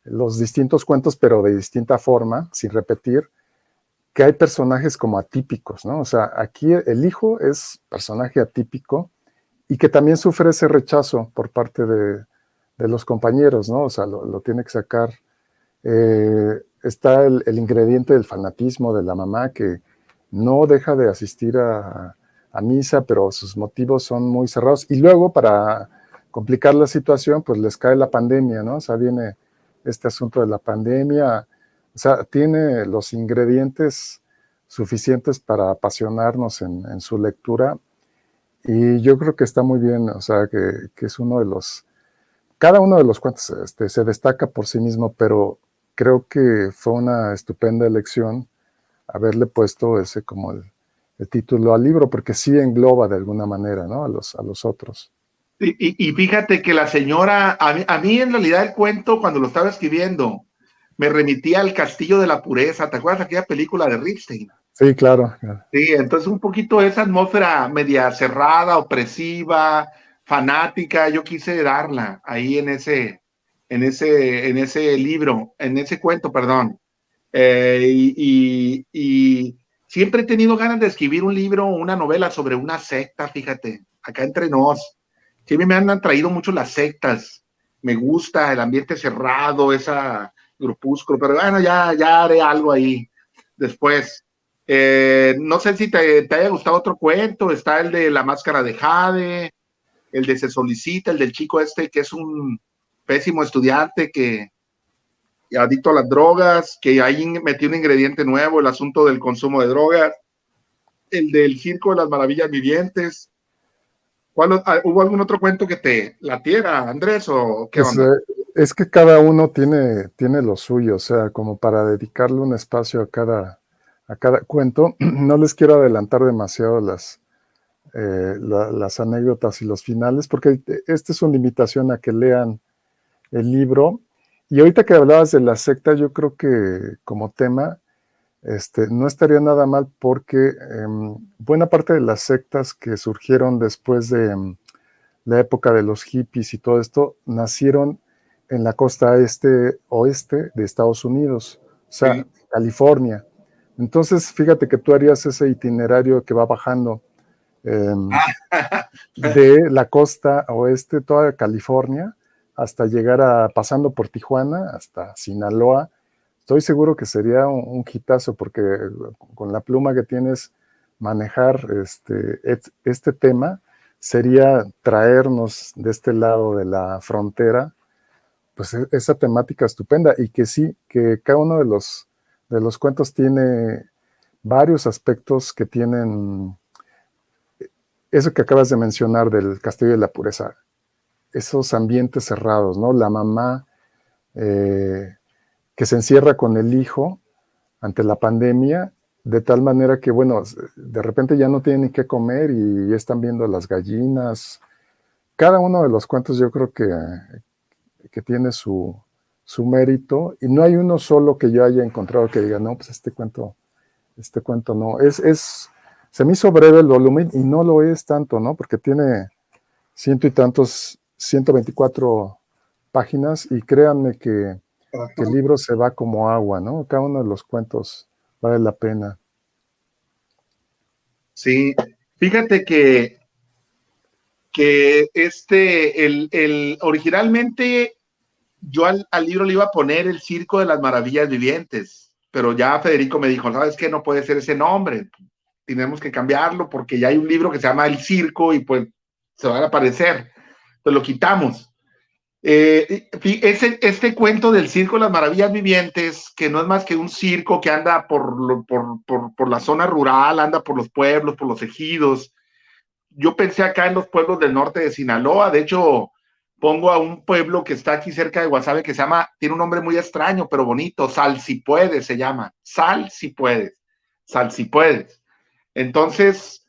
los distintos cuentos, pero de distinta forma, sin repetir, que hay personajes como atípicos, ¿no? O sea, aquí el hijo es personaje atípico y que también sufre ese rechazo por parte de los compañeros, ¿no? O sea, lo tiene que sacar. Está el ingrediente del fanatismo de la mamá que no deja de asistir a misa, pero sus motivos son muy cerrados. Y luego, para complicar la situación, pues les cae la pandemia, ¿no? O sea, viene este asunto de la pandemia. O sea, tiene los ingredientes suficientes para apasionarnos en su lectura. Y yo creo que está muy bien, o sea, que es uno de los cada uno de los cuentos se destaca por sí mismo, pero creo que fue una estupenda elección haberle puesto ese como el título al libro, porque sí engloba de alguna manera, ¿no? A los otros. Y fíjate que la señora, a mí en realidad el cuento, cuando lo estaba escribiendo, me remitía al Castillo de la Pureza. ¿Te acuerdas de aquella película de Ripstein? Sí, claro. Sí, entonces un poquito esa atmósfera media cerrada, opresiva, fanática, yo quise darla ahí en ese libro, en ese cuento, perdón. Y siempre he tenido ganas de escribir un libro, una novela sobre una secta, fíjate, acá entre nos. Siempre me han atraído mucho las sectas. Me gusta el ambiente cerrado, esa grupúsculo, pero bueno, ya haré algo ahí después. No sé si te haya gustado otro cuento. Está el de La Máscara de Jade, el de Se Solicita, el del chico este que es un pésimo estudiante que adicto a las drogas, que ahí metió un ingrediente nuevo, el asunto del consumo de drogas, el del Circo de las Maravillas Vivientes. ¿Hubo algún otro cuento que te latiera, Andrés, o qué Pues onda? es que cada uno tiene lo suyo, o sea, como para dedicarle un espacio a cada cuento. No les quiero adelantar demasiado las anécdotas y los finales, porque esta es una invitación a que lean el libro. Y ahorita que hablabas de la secta, yo creo que como tema no estaría nada mal porque buena parte de las sectas que surgieron después de la época de los hippies y todo esto, nacieron en la costa oeste de Estados Unidos, o sea, Sí. California. Entonces, fíjate que tú harías ese itinerario que va bajando de la costa oeste, toda California, hasta llegar pasando por Tijuana, hasta Sinaloa. Estoy seguro que sería un hitazo, porque con la pluma que tienes, manejar este tema sería traernos de este lado de la frontera, pues esa temática estupenda, y que sí, que cada uno de los cuentos tiene varios aspectos que tienen eso que acabas de mencionar del Castillo de la Pureza, esos ambientes cerrados, ¿no? La mamá que se encierra con el hijo ante la pandemia, de tal manera que, bueno, de repente ya no tienen ni qué comer y ya están viendo las gallinas. Cada uno de los cuentos yo creo que tiene su mérito, y no hay uno solo que yo haya encontrado que diga, no, pues este cuento no. Se me hizo breve el volumen y no lo es tanto, ¿no? Porque tiene ciento y tantos, 124 páginas, y créanme que el libro se va como agua, ¿no? Cada uno de los cuentos vale la pena. Sí, fíjate que que originalmente yo al libro le iba a poner El Circo de las Maravillas Vivientes, pero ya Federico me dijo, ¿sabes qué? No puede ser ese nombre, tenemos que cambiarlo porque ya hay un libro que se llama El Circo y pues se van a aparecer, pues lo quitamos. Este cuento del Circo de las Maravillas Vivientes, que no es más que un circo que anda por la zona rural, anda por los pueblos, por los ejidos. Yo pensé acá en los pueblos del norte de Sinaloa, de hecho pongo a un pueblo que está aquí cerca de Guasave que se llama, tiene un nombre muy extraño pero bonito, Sal si puedes se llama, Sal si puedes, Sal si puedes. Entonces,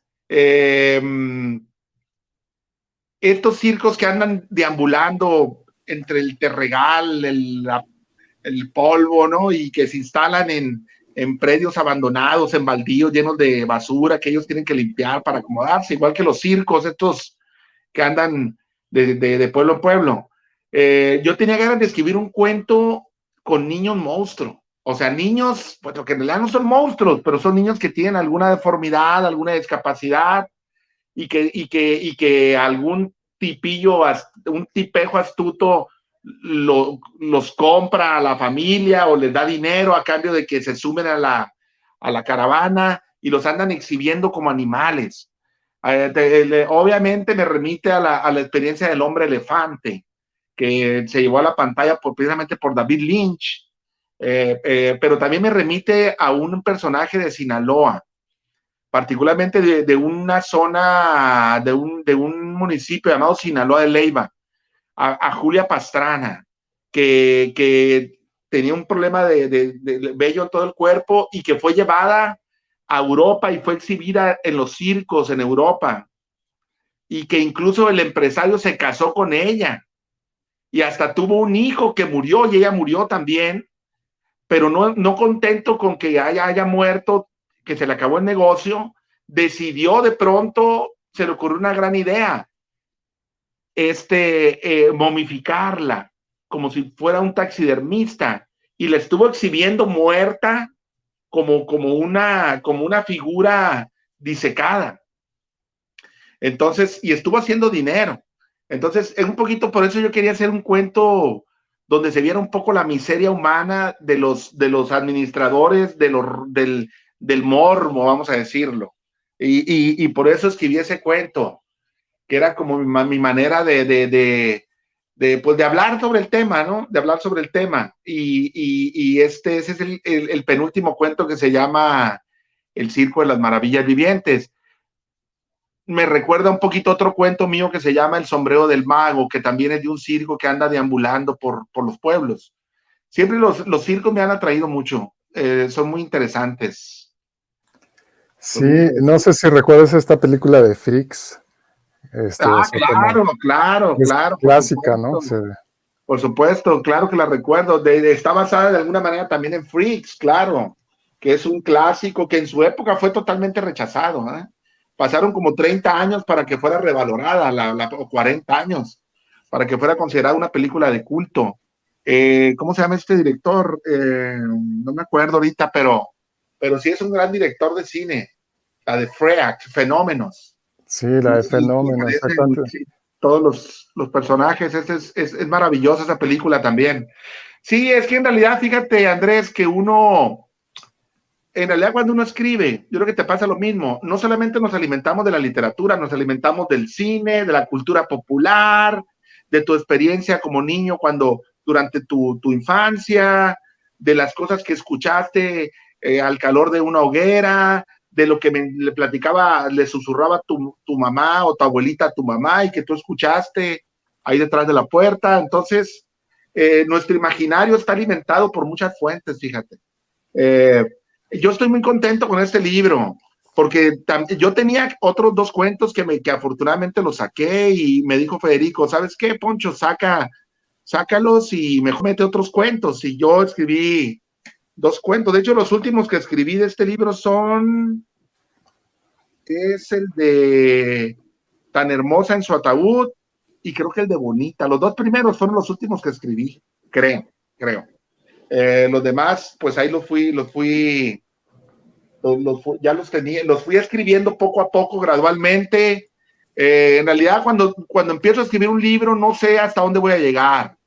estos circos que andan deambulando entre el terregal, el polvo, ¿no? Y que se instalan en predios abandonados, en baldíos llenos de basura que ellos tienen que limpiar para acomodarse, igual que los circos, estos que andan de pueblo en pueblo. Yo tenía ganas de escribir un cuento con niños monstruos, o sea, niños, pues que en realidad no son monstruos, pero son niños que tienen alguna deformidad, alguna discapacidad, y que algún tipillo, un tipejo astuto los compra a la familia o les da dinero a cambio de que se sumen a la caravana y los andan exhibiendo como animales. Obviamente me remite a la experiencia del hombre elefante, que se llevó a la pantalla precisamente por David Lynch, pero también me remite a un personaje de Sinaloa, particularmente de una zona, de un municipio llamado Sinaloa de Leiva, a Julia Pastrana, que tenía un problema de vello en todo el cuerpo y que fue llevada a Europa y fue exhibida en los circos en Europa, y que incluso el empresario se casó con ella y hasta tuvo un hijo que murió y ella murió también, pero no contento con que haya muerto, que se le acabó el negocio, decidió de pronto, se le ocurrió una gran idea, momificarla como si fuera un taxidermista, y la estuvo exhibiendo muerta como una figura disecada. Entonces, y estuvo haciendo dinero. Entonces, es un poquito por eso yo quería hacer un cuento donde se viera un poco la miseria humana de los administradores del morbo, vamos a decirlo. Y por eso escribí ese cuento, que era como mi manera pues de hablar sobre el tema, ¿no? De hablar sobre el tema. Y ese es el penúltimo cuento, que se llama El Circo de las Maravillas Vivientes. Me recuerda un poquito otro cuento mío que se llama El Sombrero del Mago, que también es de un circo que anda deambulando por los pueblos. Siempre los circos me han atraído mucho, son muy interesantes. Sí, no sé si recuerdas esta película de Freaks. Claro. Clásica, ¿no? Por supuesto, claro que la recuerdo. Está basada de alguna manera también en Freaks, claro, que es un clásico que en su época fue totalmente rechazado, ¿eh? Pasaron como 30 años para que fuera revalorada, o 40 años, para que fuera considerada una película de culto. ¿Cómo se llama este director? No me acuerdo ahorita, pero sí es un gran director de cine, la de Fenómenos. Sí, la de Fenómenos, exactamente. Sí, todos los personajes, es maravillosa esa película también. Sí, es que en realidad, fíjate, Andrés, que en realidad cuando uno escribe, yo creo que te pasa lo mismo, no solamente nos alimentamos de la literatura, nos alimentamos del cine, de la cultura popular, de tu experiencia como niño durante tu infancia, de las cosas que escuchaste al calor de una hoguera, de lo que le platicaba, le susurraba tu mamá o tu abuelita a tu mamá y que tú escuchaste ahí detrás de la puerta. Entonces, nuestro imaginario está alimentado por muchas fuentes, fíjate. Yo estoy muy contento con este libro, porque yo tenía otros 2 cuentos que afortunadamente los saqué, y me dijo Federico, ¿sabes qué, Poncho? Sácalos y mejor mete otros cuentos. Y yo escribí 2 cuentos. De hecho, los últimos que escribí de este libro es el de Tan hermosa en su ataúd, y creo que el de Bonita. Los 2 primeros fueron los últimos que escribí, creo. Los demás, pues ahí ya los tenía, los fui escribiendo poco a poco, gradualmente. En realidad, cuando empiezo a escribir un libro, no sé hasta dónde voy a llegar.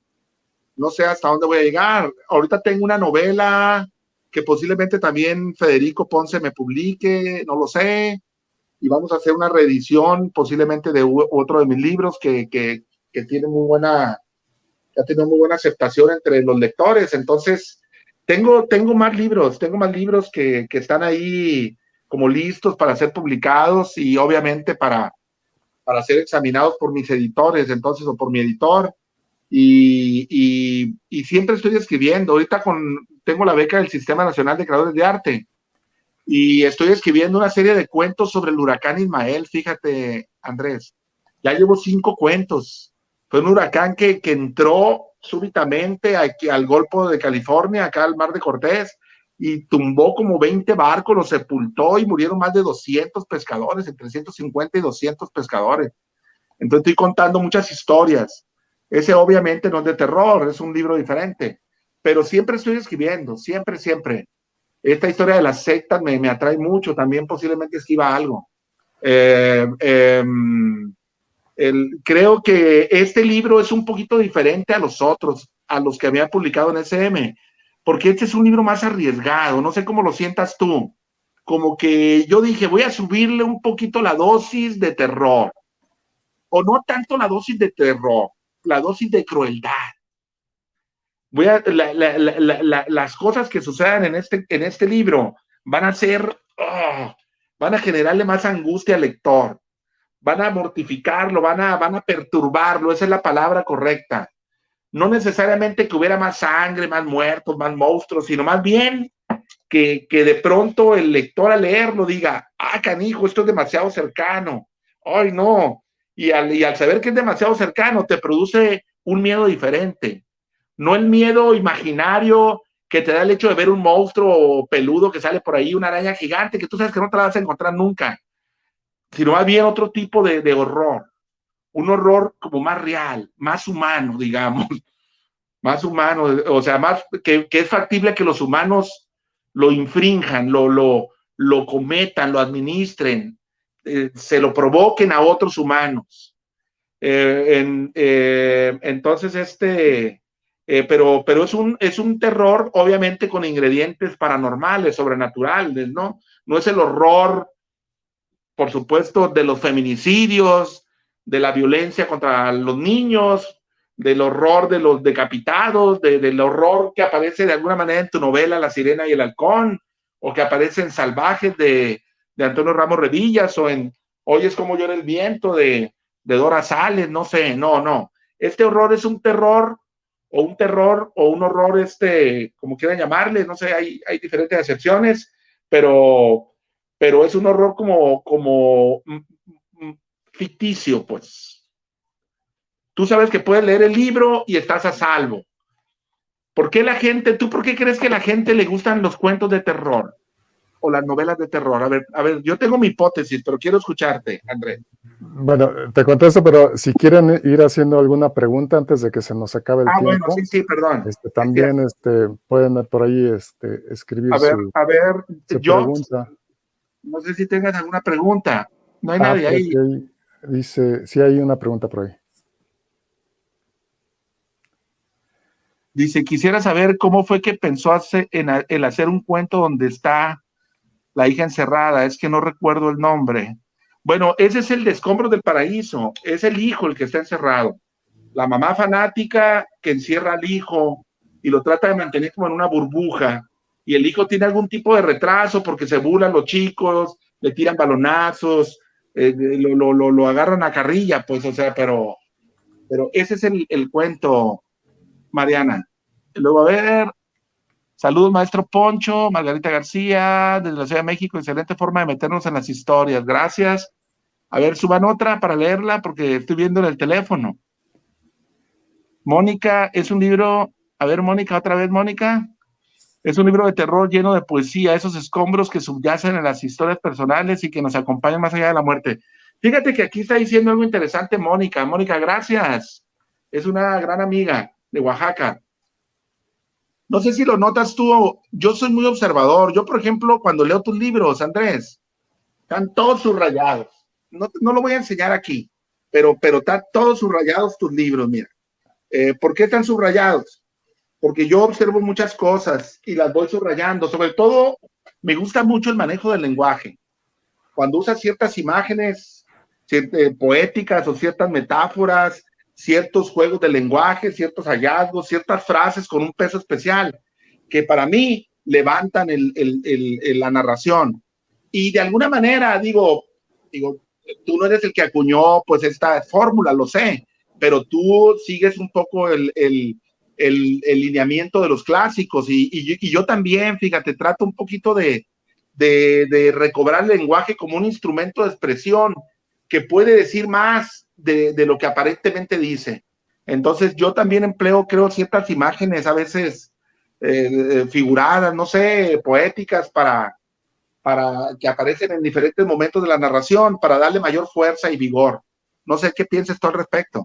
No sé hasta dónde voy a llegar. Ahorita tengo una novela que posiblemente también Federico Ponce me publique, no lo sé. Y vamos a hacer una reedición posiblemente de otro de mis libros que tiene muy buena, ha tenido muy buena aceptación entre los lectores. Entonces, tengo más libros que están ahí como listos para ser publicados y obviamente para ser examinados por mis editores, entonces, o por mi editor. Y siempre estoy escribiendo. Ahorita tengo la beca del Sistema Nacional de Creadores de Arte y estoy escribiendo una serie de cuentos sobre el huracán Ismael. Fíjate, Andrés, ya llevo 5 cuentos. Fue un huracán que entró súbitamente aquí al Golfo de California, acá al Mar de Cortés, y tumbó como 20 barcos, los sepultó y murieron más de 200 pescadores, entre 150 y 200 pescadores. Entonces estoy contando muchas historias. Ese obviamente no es de terror, es un libro diferente, pero siempre estoy escribiendo, siempre, siempre. Esta historia de las sectas me atrae mucho, también posiblemente escriba algo. Creo que este libro es un poquito diferente a los otros, a los que había publicado en SM, porque este es un libro más arriesgado, no sé cómo lo sientas tú, como que yo dije, voy a subirle un poquito la dosis de terror, o no tanto la dosis de terror, la dosis de crueldad. Las cosas que sucedan en este libro van a ser, van a generarle más angustia al lector, van a mortificarlo, van a perturbarlo, esa es la palabra correcta. No necesariamente que hubiera más sangre, más muertos, más monstruos, sino más bien que de pronto el lector al leerlo diga, canijo, esto es demasiado cercano, ay no, y al saber que es demasiado cercano te produce un miedo diferente. No el miedo imaginario que te da el hecho de ver un monstruo peludo que sale por ahí, una araña gigante, que tú sabes que no te la vas a encontrar nunca, sino más bien otro tipo de horror, un horror como más real, más humano, digamos, más humano, o sea, más que es factible que los humanos lo infrinjan, lo cometan, lo administren, se lo provoquen a otros humanos. Entonces, pero es un terror, obviamente, con ingredientes paranormales, sobrenaturales, ¿no? No es el horror, por supuesto, de los feminicidios, de la violencia contra los niños, del horror de los decapitados, del horror que aparece de alguna manera en tu novela La Sirena y el Halcón, o que aparece en Salvajes de Antonio Ramos Revillas, o en Oyes cómo llora el viento de Dora Sales, no sé, no. Este horror es un terror, o un horror, como quieran llamarle, no sé, hay diferentes acepciones, pero es un horror como ficticio, pues. Tú sabes que puedes leer el libro y estás a salvo. ¿Por qué crees que a la gente le gustan los cuentos de terror o las novelas de terror? A ver, yo tengo mi hipótesis, pero quiero escucharte, Andrés. Bueno, te contesto, pero si quieren ir haciendo alguna pregunta antes de que se nos acabe el tiempo. Bueno, sí, perdón. También pueden por ahí escribir su pregunta. No sé si tengas alguna pregunta. No hay nadie ahí. Dice, sí hay una pregunta por ahí. Dice, quisiera saber cómo fue que pensó en hacer un cuento donde está la hija encerrada. Es que no recuerdo el nombre. Bueno, ese es el de Escombros del Paraíso. Es el hijo el que está encerrado. La mamá fanática que encierra al hijo y lo trata de mantener como en una burbuja. Y el hijo tiene algún tipo de retraso porque se burlan los chicos, le tiran balonazos, lo agarran a carrilla, pues, o sea, pero ese es el cuento, Mariana. Luego, a ver, saludos, maestro Poncho, Margarita García, desde la Ciudad de México, excelente forma de meternos en las historias, gracias. A ver, suban otra para leerla porque estoy viendo en el teléfono. Mónica, es un libro, a ver, Mónica, otra vez, Mónica. Es un libro de terror lleno de poesía, esos escombros que subyacen en las historias personales y que nos acompañan más allá de la muerte. Fíjate que aquí está diciendo algo interesante Mónica. Mónica, gracias. Es una gran amiga de Oaxaca. No sé si lo notas tú, yo soy muy observador. Yo, por ejemplo, cuando leo tus libros, Andrés, están todos subrayados. no lo voy a enseñar aquí, pero están todos subrayados tus libros, mira. ¿Por qué están subrayados? Porque yo observo muchas cosas y las voy subrayando. Sobre todo, me gusta mucho el manejo del lenguaje. Cuando usas ciertas imágenes poéticas o ciertas metáforas, ciertos juegos de lenguaje, ciertos hallazgos, ciertas frases con un peso especial, que para mí levantan la narración. Y de alguna manera, digo, tú no eres el que acuñó pues esta fórmula, lo sé, pero tú sigues un poco el lineamiento de los clásicos y yo también, fíjate, trato un poquito de recobrar el lenguaje como un instrumento de expresión que puede decir más de lo que aparentemente dice. Entonces yo también empleo, creo, ciertas imágenes a veces figuradas, no sé, poéticas para que aparecen en diferentes momentos de la narración para darle mayor fuerza y vigor. No sé qué piensas tú al respecto.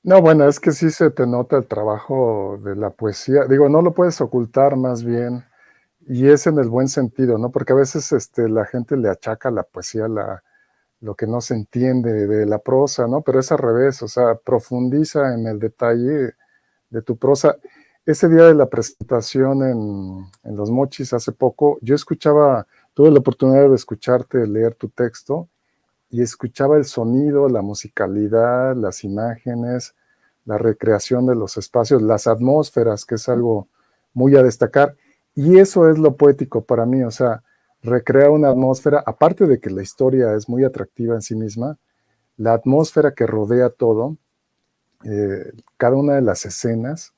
No, bueno, es que sí se te nota el trabajo de la poesía. Digo, no lo puedes ocultar más bien, y es en el buen sentido, ¿no? Porque a veces la gente le achaca a la poesía lo que no se entiende de la prosa, ¿no? Pero es al revés, o sea, profundiza en el detalle de tu prosa. Ese día de la presentación en Los Mochis hace poco, tuve la oportunidad de escucharte leer tu texto y escuchaba el sonido, la musicalidad, las imágenes, la recreación de los espacios, las atmósferas, que es algo muy a destacar. Y eso es lo poético para mí, o sea, recrear una atmósfera, aparte de que la historia es muy atractiva en sí misma, la atmósfera que rodea todo, cada una de las escenas,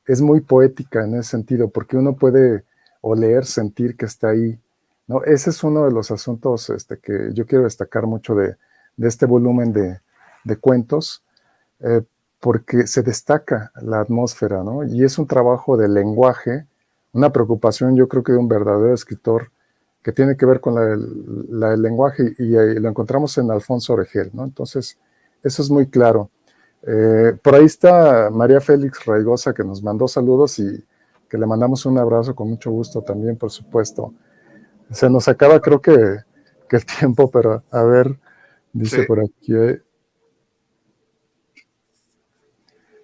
es muy poética en ese sentido, porque uno puede oler, sentir que está ahí, ¿no? Ese es uno de los asuntos que yo quiero destacar mucho de este volumen de cuentos, porque se destaca la atmósfera, ¿no? Y es un trabajo de lenguaje, una preocupación yo creo que de un verdadero escritor que tiene que ver con el lenguaje, y lo encontramos en Alfonso Oregel, ¿no? Entonces, eso es muy claro. Por ahí está María Félix Raigosa, que nos mandó saludos y que le mandamos un abrazo con mucho gusto también, por supuesto. Se nos acaba, creo que el tiempo, pero a ver, dice sí. Por aquí.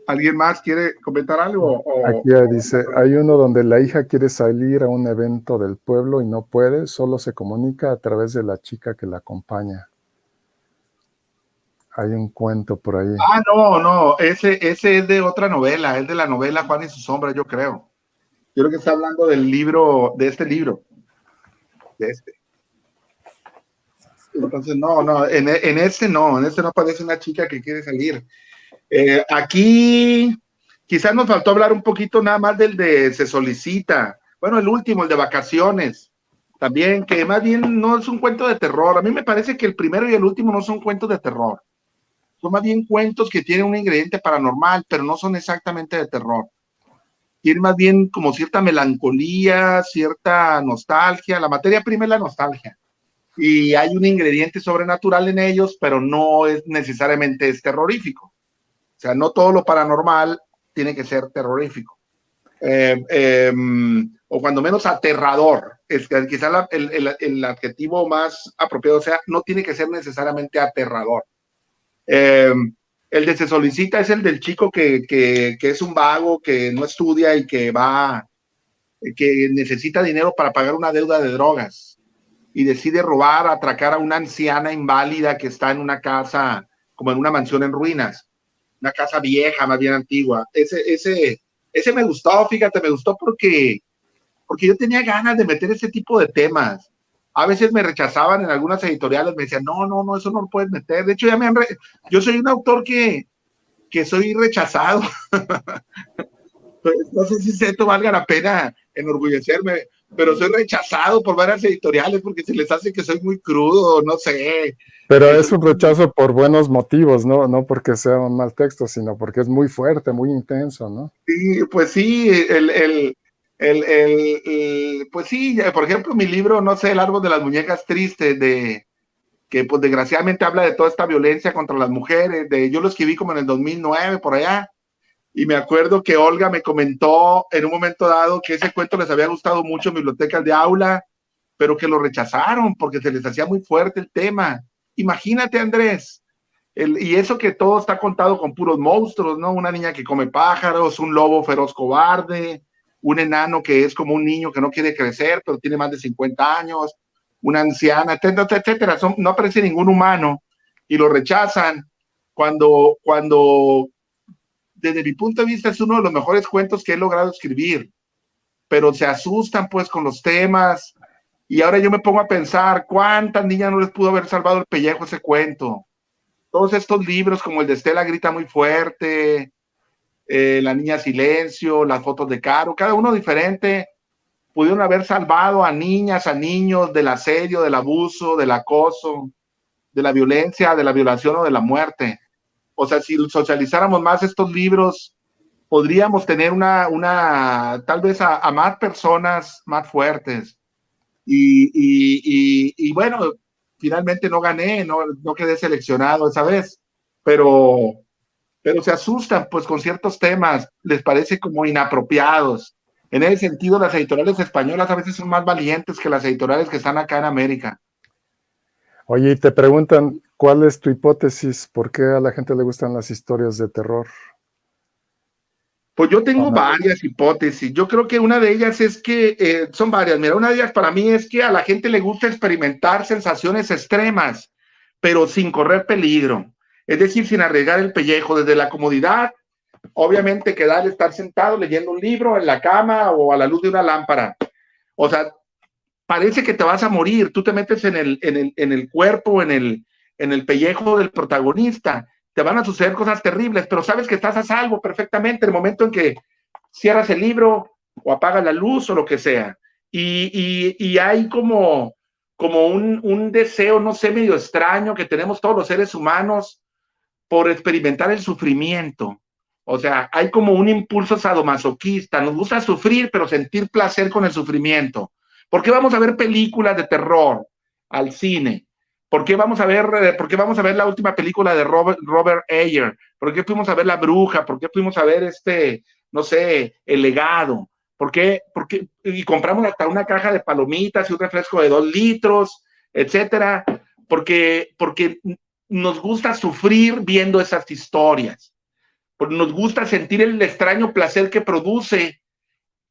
¿Alguien más quiere comentar algo? Aquí dice, hay uno donde la hija quiere salir a un evento del pueblo y no puede, solo se comunica a través de la chica que la acompaña. Hay un cuento por ahí. Ah, no, ese es de otra novela, es de la novela Juan y su sombra, yo creo. Yo creo que está hablando del libro, de este libro. Entonces, no, en este no aparece una chica que quiere salir. Aquí quizás nos faltó hablar un poquito nada más del de Se Solicita. Bueno, el último, el de Vacaciones. También, que más bien no es un cuento de terror. A mí me parece que el primero y el último no son cuentos de terror. Son más bien cuentos que tienen un ingrediente paranormal, pero no son exactamente de terror. Tienen más bien como cierta melancolía, cierta nostalgia. La materia prima es la nostalgia. Y hay un ingrediente sobrenatural en ellos, pero no es necesariamente terrorífico. O sea, no todo lo paranormal tiene que ser terrorífico. O cuando menos aterrador. Es que quizá el adjetivo más apropiado, o sea, no tiene que ser necesariamente aterrador. El de Se Solicita es el del chico que es un vago, que no estudia y que necesita dinero para pagar una deuda de drogas y decide robar, atracar a una anciana inválida que está en una casa, como en una mansión en ruinas, una casa vieja, más bien antigua. Ese me gustó, fíjate, me gustó porque yo tenía ganas de meter ese tipo de temas. A veces me rechazaban en algunas editoriales, me decían, no, eso no lo puedes meter. De hecho, yo soy un autor que soy rechazado. No sé si esto valga la pena enorgullecerme, pero soy rechazado por varias editoriales porque se les hace que soy muy crudo, no sé. Pero es un rechazo por buenos motivos, no porque sea un mal texto, sino porque es muy fuerte, muy intenso, ¿no? Sí, pues sí, pues sí, por ejemplo, mi libro, no sé, El árbol de las muñecas tristes, que pues desgraciadamente habla de toda esta violencia contra las mujeres, yo lo escribí como en el 2009, por allá, y me acuerdo que Olga me comentó en un momento dado que ese cuento les había gustado mucho en bibliotecas de aula, pero que lo rechazaron porque se les hacía muy fuerte el tema, Imagínate, Andrés, y eso que todo está contado con puros monstruos, ¿no? Una niña que come pájaros, un lobo feroz cobarde, un enano que es como un niño que no quiere crecer, pero tiene más de 50 años, una anciana, etcétera, etcétera. No aparece ningún humano y lo rechazan cuando desde mi punto de vista es uno de los mejores cuentos que he logrado escribir, pero se asustan pues con los temas y ahora yo me pongo a pensar cuántas niñas no les pudo haber salvado el pellejo ese cuento. Todos estos libros como el de Estela grita muy fuerte, La niña silencio, las fotos de Caro, cada uno diferente, pudieron haber salvado a niñas, a niños del asedio, del abuso, del acoso, de la violencia, de la violación o de la muerte. O sea, si socializáramos más estos libros, podríamos tener tal vez a más personas más fuertes. Y bueno, finalmente no gané, no quedé seleccionado esa vez, pero se asustan pues con ciertos temas, les parece como inapropiados. En ese sentido, las editoriales españolas a veces son más valientes que las editoriales que están acá en América. Oye, y te preguntan, ¿cuál es tu hipótesis? ¿Por qué a la gente le gustan las historias de terror? Pues yo tengo varias hipótesis. Yo creo que una de ellas es que, son varias. Mira, una de ellas para mí es que a la gente le gusta experimentar sensaciones extremas, pero sin correr peligro. Es decir, sin arriesgar el pellejo, desde la comodidad, obviamente quedar, estar sentado leyendo un libro en la cama o a la luz de una lámpara. O sea, parece que te vas a morir. Tú te metes en el cuerpo, en el pellejo del protagonista. Te van a suceder cosas terribles, pero sabes que estás a salvo perfectamente en el momento en que cierras el libro o apagas la luz o lo que sea. Y hay como un deseo, no sé, medio extraño que tenemos todos los seres humanos por experimentar el sufrimiento. O sea, hay como un impulso sadomasoquista. Nos gusta sufrir, pero sentir placer con el sufrimiento. ¿Por qué vamos a ver películas de terror al cine? ¿Por qué vamos a ver la última película de Robert Ayer? ¿Por qué fuimos a ver La Bruja? ¿Por qué fuimos a ver no sé, El Legado? ¿Por qué? Y compramos hasta una caja de palomitas y un refresco de 2 litros, etcétera. Porque nos gusta sufrir viendo esas historias. Porque nos gusta sentir el extraño placer que produce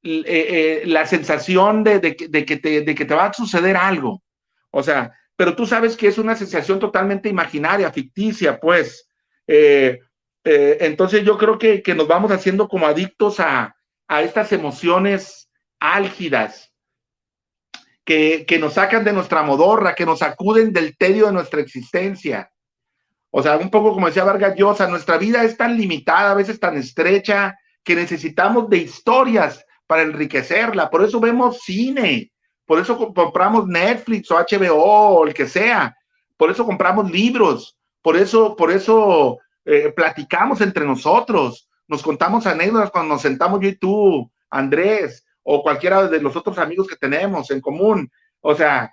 la sensación de que te va a suceder algo. O sea, pero tú sabes que es una sensación totalmente imaginaria, ficticia, pues. Entonces yo creo que nos vamos haciendo como adictos a estas emociones álgidas que nos sacan de nuestra modorra, que nos sacuden del tedio de nuestra existencia. O sea, un poco como decía Vargas Llosa, nuestra vida es tan limitada, a veces tan estrecha, que necesitamos de historias para enriquecerla. Por eso vemos cine, por eso compramos Netflix o HBO o el que sea, por eso compramos libros, por eso platicamos entre nosotros, nos contamos anécdotas cuando nos sentamos yo y tú, Andrés, o cualquiera de los otros amigos que tenemos en común. O sea,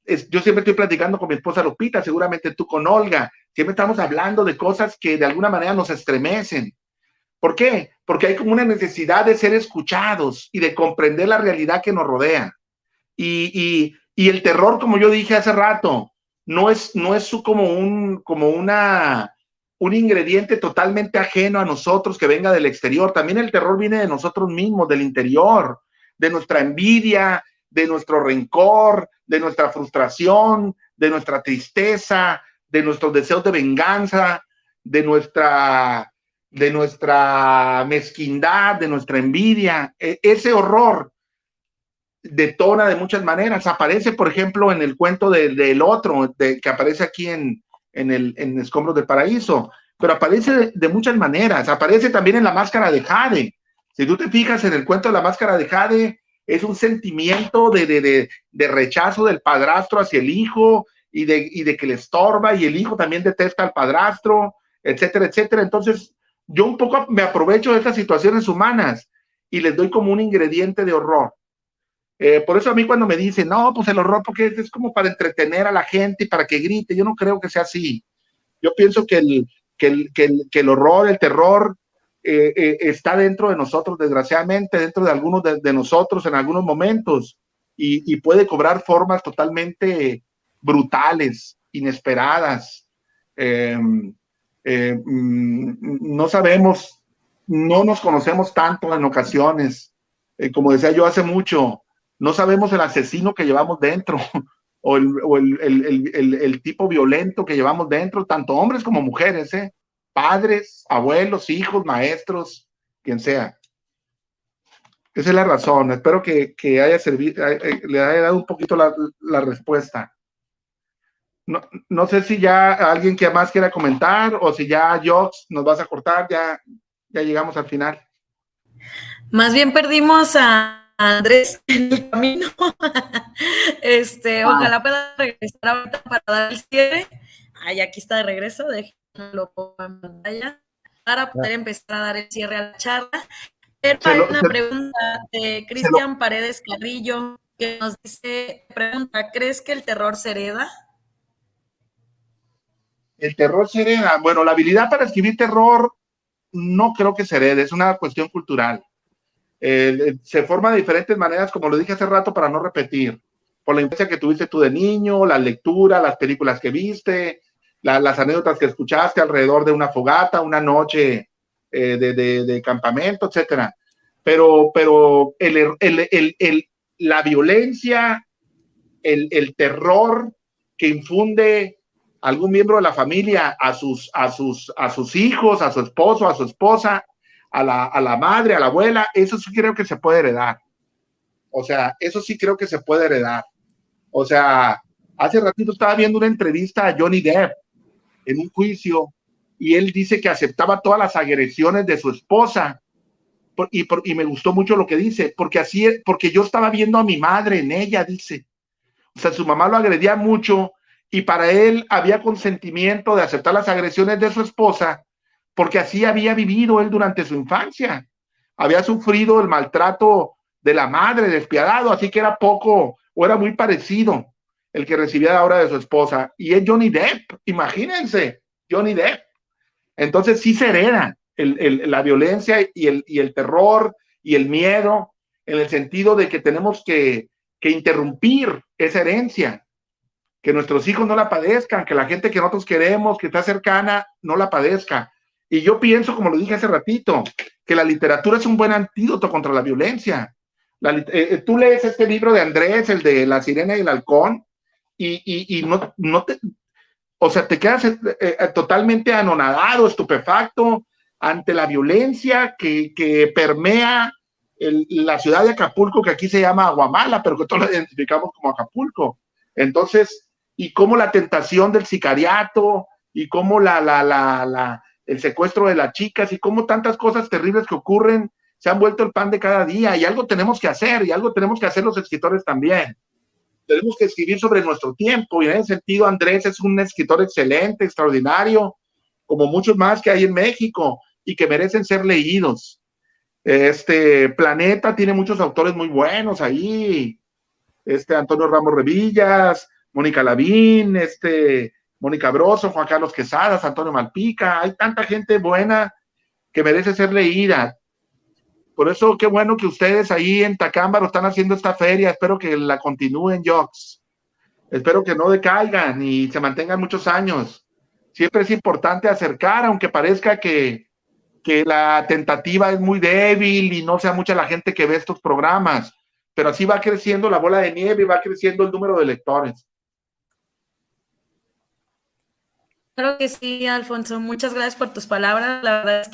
yo siempre estoy platicando con mi esposa Lupita, seguramente tú con Olga, siempre estamos hablando de cosas que de alguna manera nos estremecen. ¿Por qué? Porque hay como una necesidad de ser escuchados y de comprender la realidad que nos rodea. Y el terror, como yo dije hace rato, no es como un ingrediente totalmente ajeno a nosotros que venga del exterior. También el terror viene de nosotros mismos, del interior, de nuestra envidia, de nuestro rencor, de nuestra frustración, de nuestra tristeza, de nuestros deseos de venganza, de nuestra mezquindad, de nuestra envidia. Ese horror detona de muchas maneras. Aparece, por ejemplo, en el cuento del otro, que aparece aquí en Escombros del Paraíso, pero aparece de muchas maneras. Aparece también en La Máscara de Jade. Si tú te fijas en el cuento de La Máscara de Jade, es un sentimiento de rechazo del padrastro hacia el hijo y de que le estorba, y el hijo también detesta al padrastro, etcétera, etcétera. Entonces, yo un poco me aprovecho de estas situaciones humanas y les doy como un ingrediente de horror. Por eso a mí cuando me dicen, no, pues el horror, porque es como para entretener a la gente y para que grite, yo no creo que sea así. Yo pienso que el horror, el terror, está dentro de nosotros, desgraciadamente, dentro de algunos de nosotros en algunos momentos, y puede cobrar formas totalmente brutales inesperadas. No sabemos, no nos conocemos tanto en ocasiones. Como decía yo hace mucho, no sabemos el asesino que llevamos dentro o el tipo violento que llevamos dentro, tanto hombres como mujeres, padres, abuelos, hijos, maestros, quien sea. Esa es la razón. Espero que haya servido, le haya dado un poquito la respuesta. No sé si ya alguien que más quiera comentar o si ya, Jox, nos vas a cortar, ya llegamos al final. Más bien perdimos a Andrés en el camino. Ojalá pueda regresar ahorita para dar el cierre. Ay, aquí está de regreso, déjenlo en pantalla para poder empezar a dar el cierre a la charla. Pero hay una pregunta de Cristian Paredes Carrillo que nos dice, pregunta, ¿crees que el terror se hereda? El terror se hereda. Bueno, la habilidad para escribir terror no creo que se herede, es una cuestión cultural. Se forma de diferentes maneras, como lo dije hace rato, para no repetir. Por la influencia que tuviste tú de niño, la lectura, las películas que viste, las anécdotas que escuchaste alrededor de una fogata, una noche de campamento, etcétera. Pero la violencia, el terror que infunde algún miembro de la familia a sus hijos, a su esposo, a su esposa, a la madre, a la abuela, eso sí creo que se puede heredar. O sea, eso sí creo que se puede heredar. O sea, hace ratito estaba viendo una entrevista a Johnny Depp en un juicio y él dice que aceptaba todas las agresiones de su esposa y me gustó mucho lo que dice, porque yo estaba viendo a mi madre en ella, dice. O sea, su mamá lo agredía mucho y para él había consentimiento de aceptar las agresiones de su esposa porque así había vivido él durante su infancia. Había sufrido el maltrato de la madre despiadado, así que era poco o era muy parecido el que recibía ahora de su esposa. Y es Johnny Depp, imagínense, Johnny Depp. Entonces sí se hereda la violencia y el terror y el miedo en el sentido de que tenemos que interrumpir esa herencia, que nuestros hijos no la padezcan, que la gente que nosotros queremos, que está cercana, no la padezca. Y yo pienso, como lo dije hace ratito, que la literatura es un buen antídoto contra la violencia. Tú lees este libro de Andrés, el de La Sirena y el Halcón, y no te, o sea, te quedas totalmente anonadado, estupefacto ante la violencia que permea la ciudad de Acapulco, que aquí se llama Aguamala, pero que todos la identificamos como Acapulco. Entonces, y cómo la tentación del sicariato, y cómo el secuestro de las chicas, y cómo tantas cosas terribles que ocurren se han vuelto el pan de cada día, y algo tenemos que hacer, y algo tenemos que hacer los escritores también. Tenemos que escribir sobre nuestro tiempo, y en ese sentido Andrés es un escritor excelente, extraordinario, como muchos más que hay en México, y que merecen ser leídos. Planeta tiene muchos autores muy buenos ahí, Antonio Ramos Revillas, Mónica Lavín, Mónica Broso, Juan Carlos Quesadas, Antonio Malpica, hay tanta gente buena que merece ser leída. Por eso, qué bueno que ustedes ahí en Tacámbaro están haciendo esta feria, espero que la continúen, Jox. Espero que no decaigan y se mantengan muchos años. Siempre es importante acercar, aunque parezca que la tentativa es muy débil y no sea mucha la gente que ve estos programas, pero así va creciendo la bola de nieve y va creciendo el número de lectores. Claro que sí, Alfonso. Muchas gracias por tus palabras. La verdad es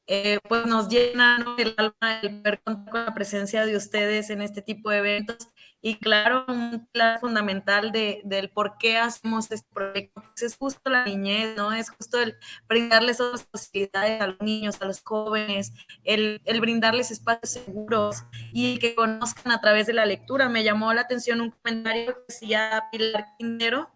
que pues nos llena, ¿no?, el alma el ver con la presencia de ustedes en este tipo de eventos. Y claro, un plan fundamental del por qué hacemos este proyecto pues es justo la niñez, ¿no? Es justo el brindarles otras posibilidades a los niños, a los jóvenes, el brindarles espacios seguros y que conozcan a través de la lectura. Me llamó la atención un comentario que decía Pilar Quintero,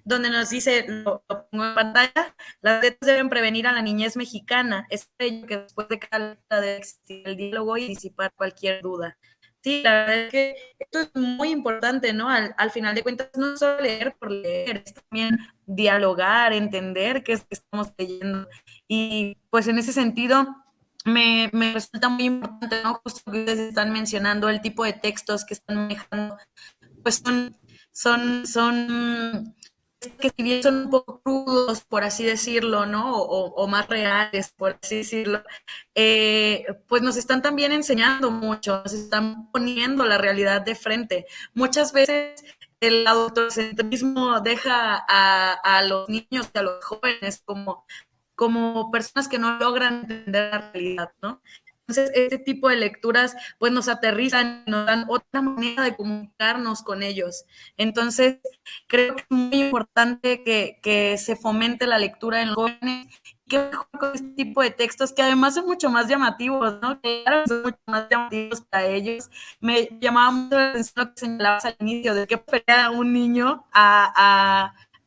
donde nos dice, lo pongo en pantalla, las letras deben prevenir a la niñez mexicana, es ello que después de cada letra debe existir el diálogo y disipar cualquier duda. Sí, la verdad es que esto es muy importante, ¿no? Al final de cuentas, no solo leer por leer, es también dialogar, entender qué es lo que estamos leyendo. Y pues en ese sentido, me resulta muy importante, ¿no? Justo que ustedes están mencionando el tipo de textos que están manejando, pues son que si bien son un poco crudos, por así decirlo, ¿no? O más reales, por así decirlo, pues nos están también enseñando mucho, nos están poniendo la realidad de frente. Muchas veces el adultocentrismo deja a los niños y a los jóvenes como personas que no logran entender la realidad, ¿no? Entonces, este tipo de lecturas, pues nos aterrizan, nos dan otra manera de comunicarnos con ellos. Entonces, creo que es muy importante que se fomente la lectura en los jóvenes, que mejor con este tipo de textos que además son mucho más llamativos, ¿no? Claro, son mucho más llamativos para ellos. Me llamaba mucho la atención lo que señalabas al inicio, de que prefería un niño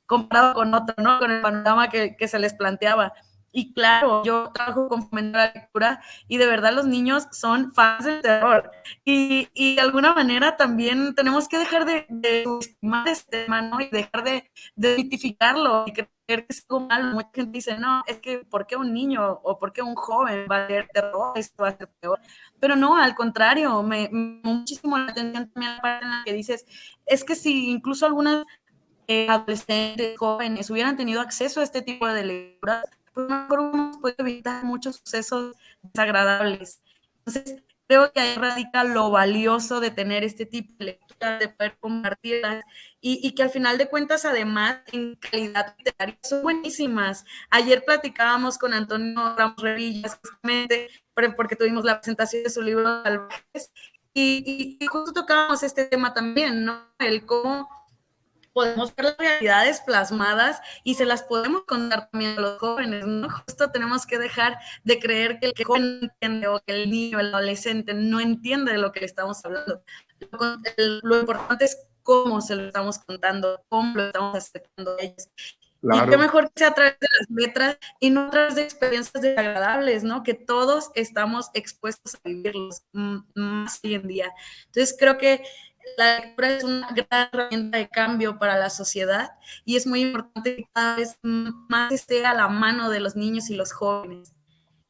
comparado con otro, ¿no? Con el panorama que se les planteaba. Y claro, yo trabajo con fomentar la lectura y de verdad los niños son fans del terror. Y de alguna manera también tenemos que dejar de subestimar este tema, ¿no? Y dejar de mitificarlo y creer que es algo malo. Mucha gente dice, no, es que ¿por qué un niño o por qué un joven va a leer terror? Esto va a ser peor. Pero no, al contrario, me llamó muchísimo la atención también la parte en la que dices, es que si incluso algunas adolescentes, jóvenes, hubieran tenido acceso a este tipo de lecturas, pues mejor hemos podido evitar muchos sucesos desagradables. Entonces, creo que ahí radica lo valioso de tener este tipo de lecturas, de poder compartirlas y que al final de cuentas, además, en calidad literaria, son buenísimas. Ayer platicábamos con Antonio Ramos Revillas, justamente porque tuvimos la presentación de su libro Salvajes, y justo tocábamos este tema también, ¿no? El cómo podemos ver las realidades plasmadas y se las podemos contar también a los jóvenes, ¿no? Justo tenemos que dejar de creer que el joven entiende o que el niño, el adolescente no entiende de lo que le estamos hablando. Lo importante es cómo se lo estamos contando, cómo lo estamos acercando a ellos. Claro. Y qué mejor que sea a través de las letras y no a través de experiencias desagradables, ¿no? Que todos estamos expuestos a vivirlos más hoy en día. Entonces creo que la lectura es una gran herramienta de cambio para la sociedad y es muy importante que cada vez más esté a la mano de los niños y los jóvenes.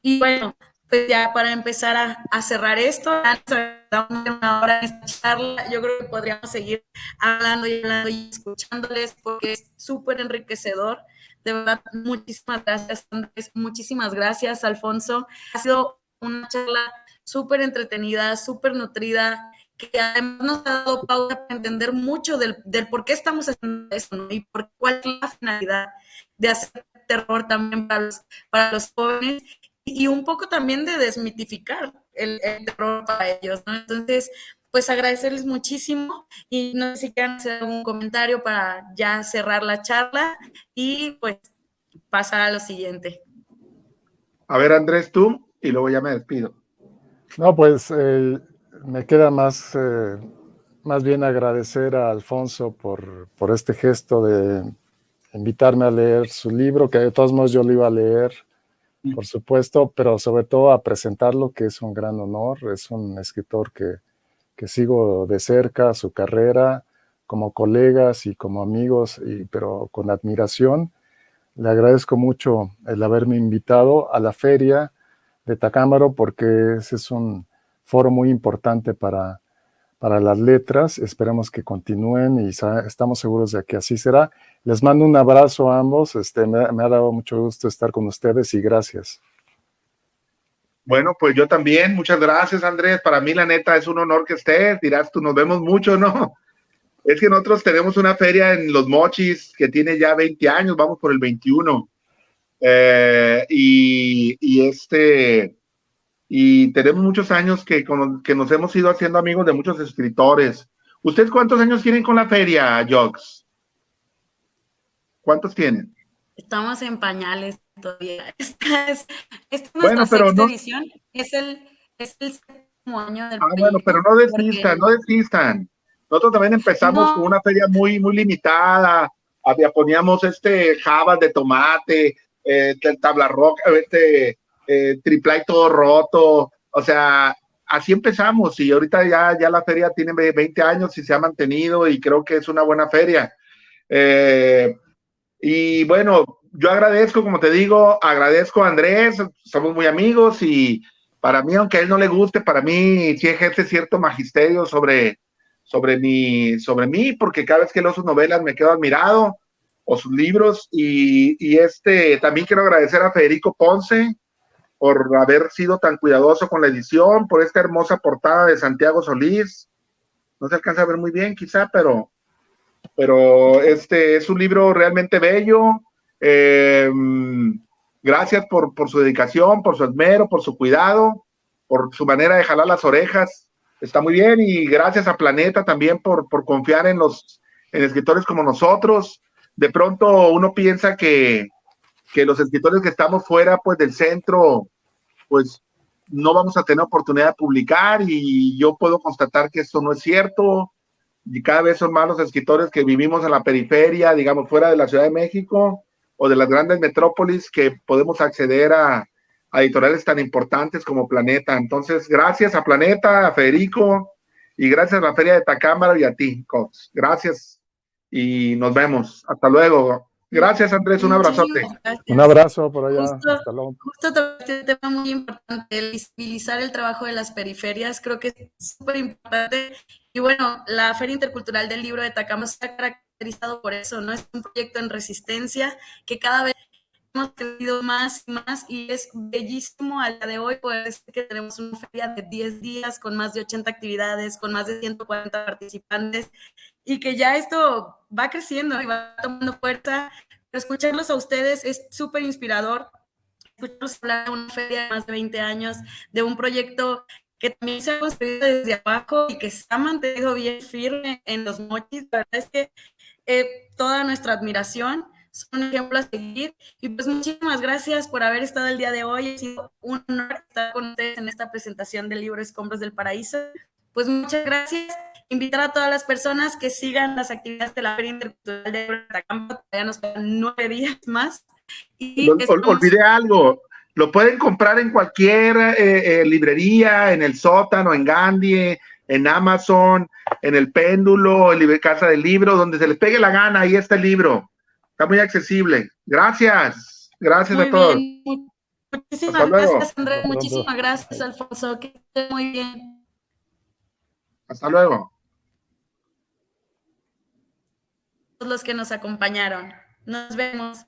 Y bueno, pues ya para empezar a cerrar esto, estamos en una hora de esta charla, yo creo que podríamos seguir hablando y escuchándoles porque es súper enriquecedor. De verdad, muchísimas gracias, Andrés, muchísimas gracias, Alfonso. Ha sido una charla súper entretenida, súper nutrida, que además nos ha dado pauta para entender mucho del por qué estamos haciendo eso, ¿no? Y cuál es la finalidad de hacer terror también para los jóvenes y un poco también de desmitificar el terror para ellos, ¿no? Entonces, pues agradecerles muchísimo y no sé si quieren hacer algún comentario para ya cerrar la charla y pues pasar a lo siguiente. A ver, Andrés, tú, y luego ya me despido. No, pues me queda más bien agradecer a Alfonso por este gesto de invitarme a leer su libro, que de todos modos yo lo iba a leer, por supuesto, pero sobre todo a presentarlo, que es un gran honor. Es un escritor que sigo de cerca su carrera, como colegas y como amigos, pero con admiración. Le agradezco mucho el haberme invitado a la feria de Tacámbaro, porque ese es un foro muy importante para las letras. Esperamos que continúen y estamos seguros de que así será. Les mando un abrazo a ambos. Me ha dado mucho gusto estar con ustedes y gracias. Bueno, pues yo también. Muchas gracias, Andrés. Para mí, la neta, es un honor que estés. Dirás tú, nos vemos mucho, ¿no? Es que nosotros tenemos una feria en Los Mochis que tiene ya 20 años, vamos por el 21. Y tenemos muchos años que nos hemos ido haciendo amigos de muchos escritores. ¿Ustedes cuántos años tienen con la feria, Jox? ¿Cuántos tienen? Estamos en pañales todavía. Esta es nuestra sexta edición. Es el séptimo año del proyecto. Bueno, pero no desistan. Nosotros también empezamos con una feria muy, muy limitada. Poníamos jabas de tomate, tabla roca, triplay todo roto. O sea, así empezamos y ahorita ya la feria tiene 20 años y se ha mantenido y creo que es una buena feria. Y bueno, yo agradezco, como te digo, agradezco a Andrés, somos muy amigos y para mí, aunque a él no le guste, para mí sí ejerce cierto magisterio sobre mí, porque cada vez que leo sus novelas me quedo admirado. o sus libros. Y también quiero agradecer a Federico Ponce por haber sido tan cuidadoso con la edición, por esta hermosa portada de Santiago Solís. No se alcanza a ver muy bien quizá, pero es un libro realmente bello. Gracias por su dedicación, por su esmero, por su cuidado, por su manera de jalar las orejas. Está muy bien, y gracias a Planeta también por confiar en escritores como nosotros. De pronto uno piensa que los escritores que estamos fuera pues del centro, pues no vamos a tener oportunidad de publicar, y yo puedo constatar que eso no es cierto. Y cada vez son más los escritores que vivimos en la periferia, digamos, fuera de la Ciudad de México o de las grandes metrópolis, que podemos acceder a editoriales tan importantes como Planeta. Entonces, gracias a Planeta, a Federico, y gracias a la Feria de Tacámbaro y a ti, Cox. Gracias y nos vemos. Hasta luego. Gracias, Andrés, un abrazote. Un abrazo por allá. Hasta luego. Justo este tema muy importante, el visibilizar el trabajo de las periferias, creo que es súper importante. Y bueno, la Feria Intercultural del Libro de Tacámbaro se ha caracterizado por eso, ¿no? Es un proyecto en resistencia que cada vez hemos crecido más y más, y es bellísimo al día de hoy poder decir que tenemos una feria de 10 días con más de 80 actividades, con más de 140 participantes, y que ya esto va creciendo y va tomando fuerza. Pero escucharlos a ustedes es súper inspirador. Escucharlos hablar de una feria de más de 20 años, de un proyecto que también se ha construido desde abajo y que se ha mantenido bien firme en Los Mochis. La verdad es que toda nuestra admiración, son un ejemplo a seguir. Y pues muchísimas gracias por haber estado el día de hoy. Ha sido un honor estar con ustedes en esta presentación del libro Escombros del Paraíso. Pues muchas gracias. Invitar a todas las personas que sigan las actividades de la Feria Intercultural de Tacámbaro. Ya nos quedan 9 días más. Y olvidé algo. Lo pueden comprar en cualquier librería, en el Sótano, en Gandhi, en Amazon, en el Péndulo, en Casa del Libro, donde se les pegue la gana. Ahí está el libro. Está muy accesible. Gracias. Gracias muy a todos. Bien. Muchísimas gracias, Andrés. Muchísimas gracias, Alfonso. Que esté muy bien. Hasta luego. Todos los que nos acompañaron. Nos vemos.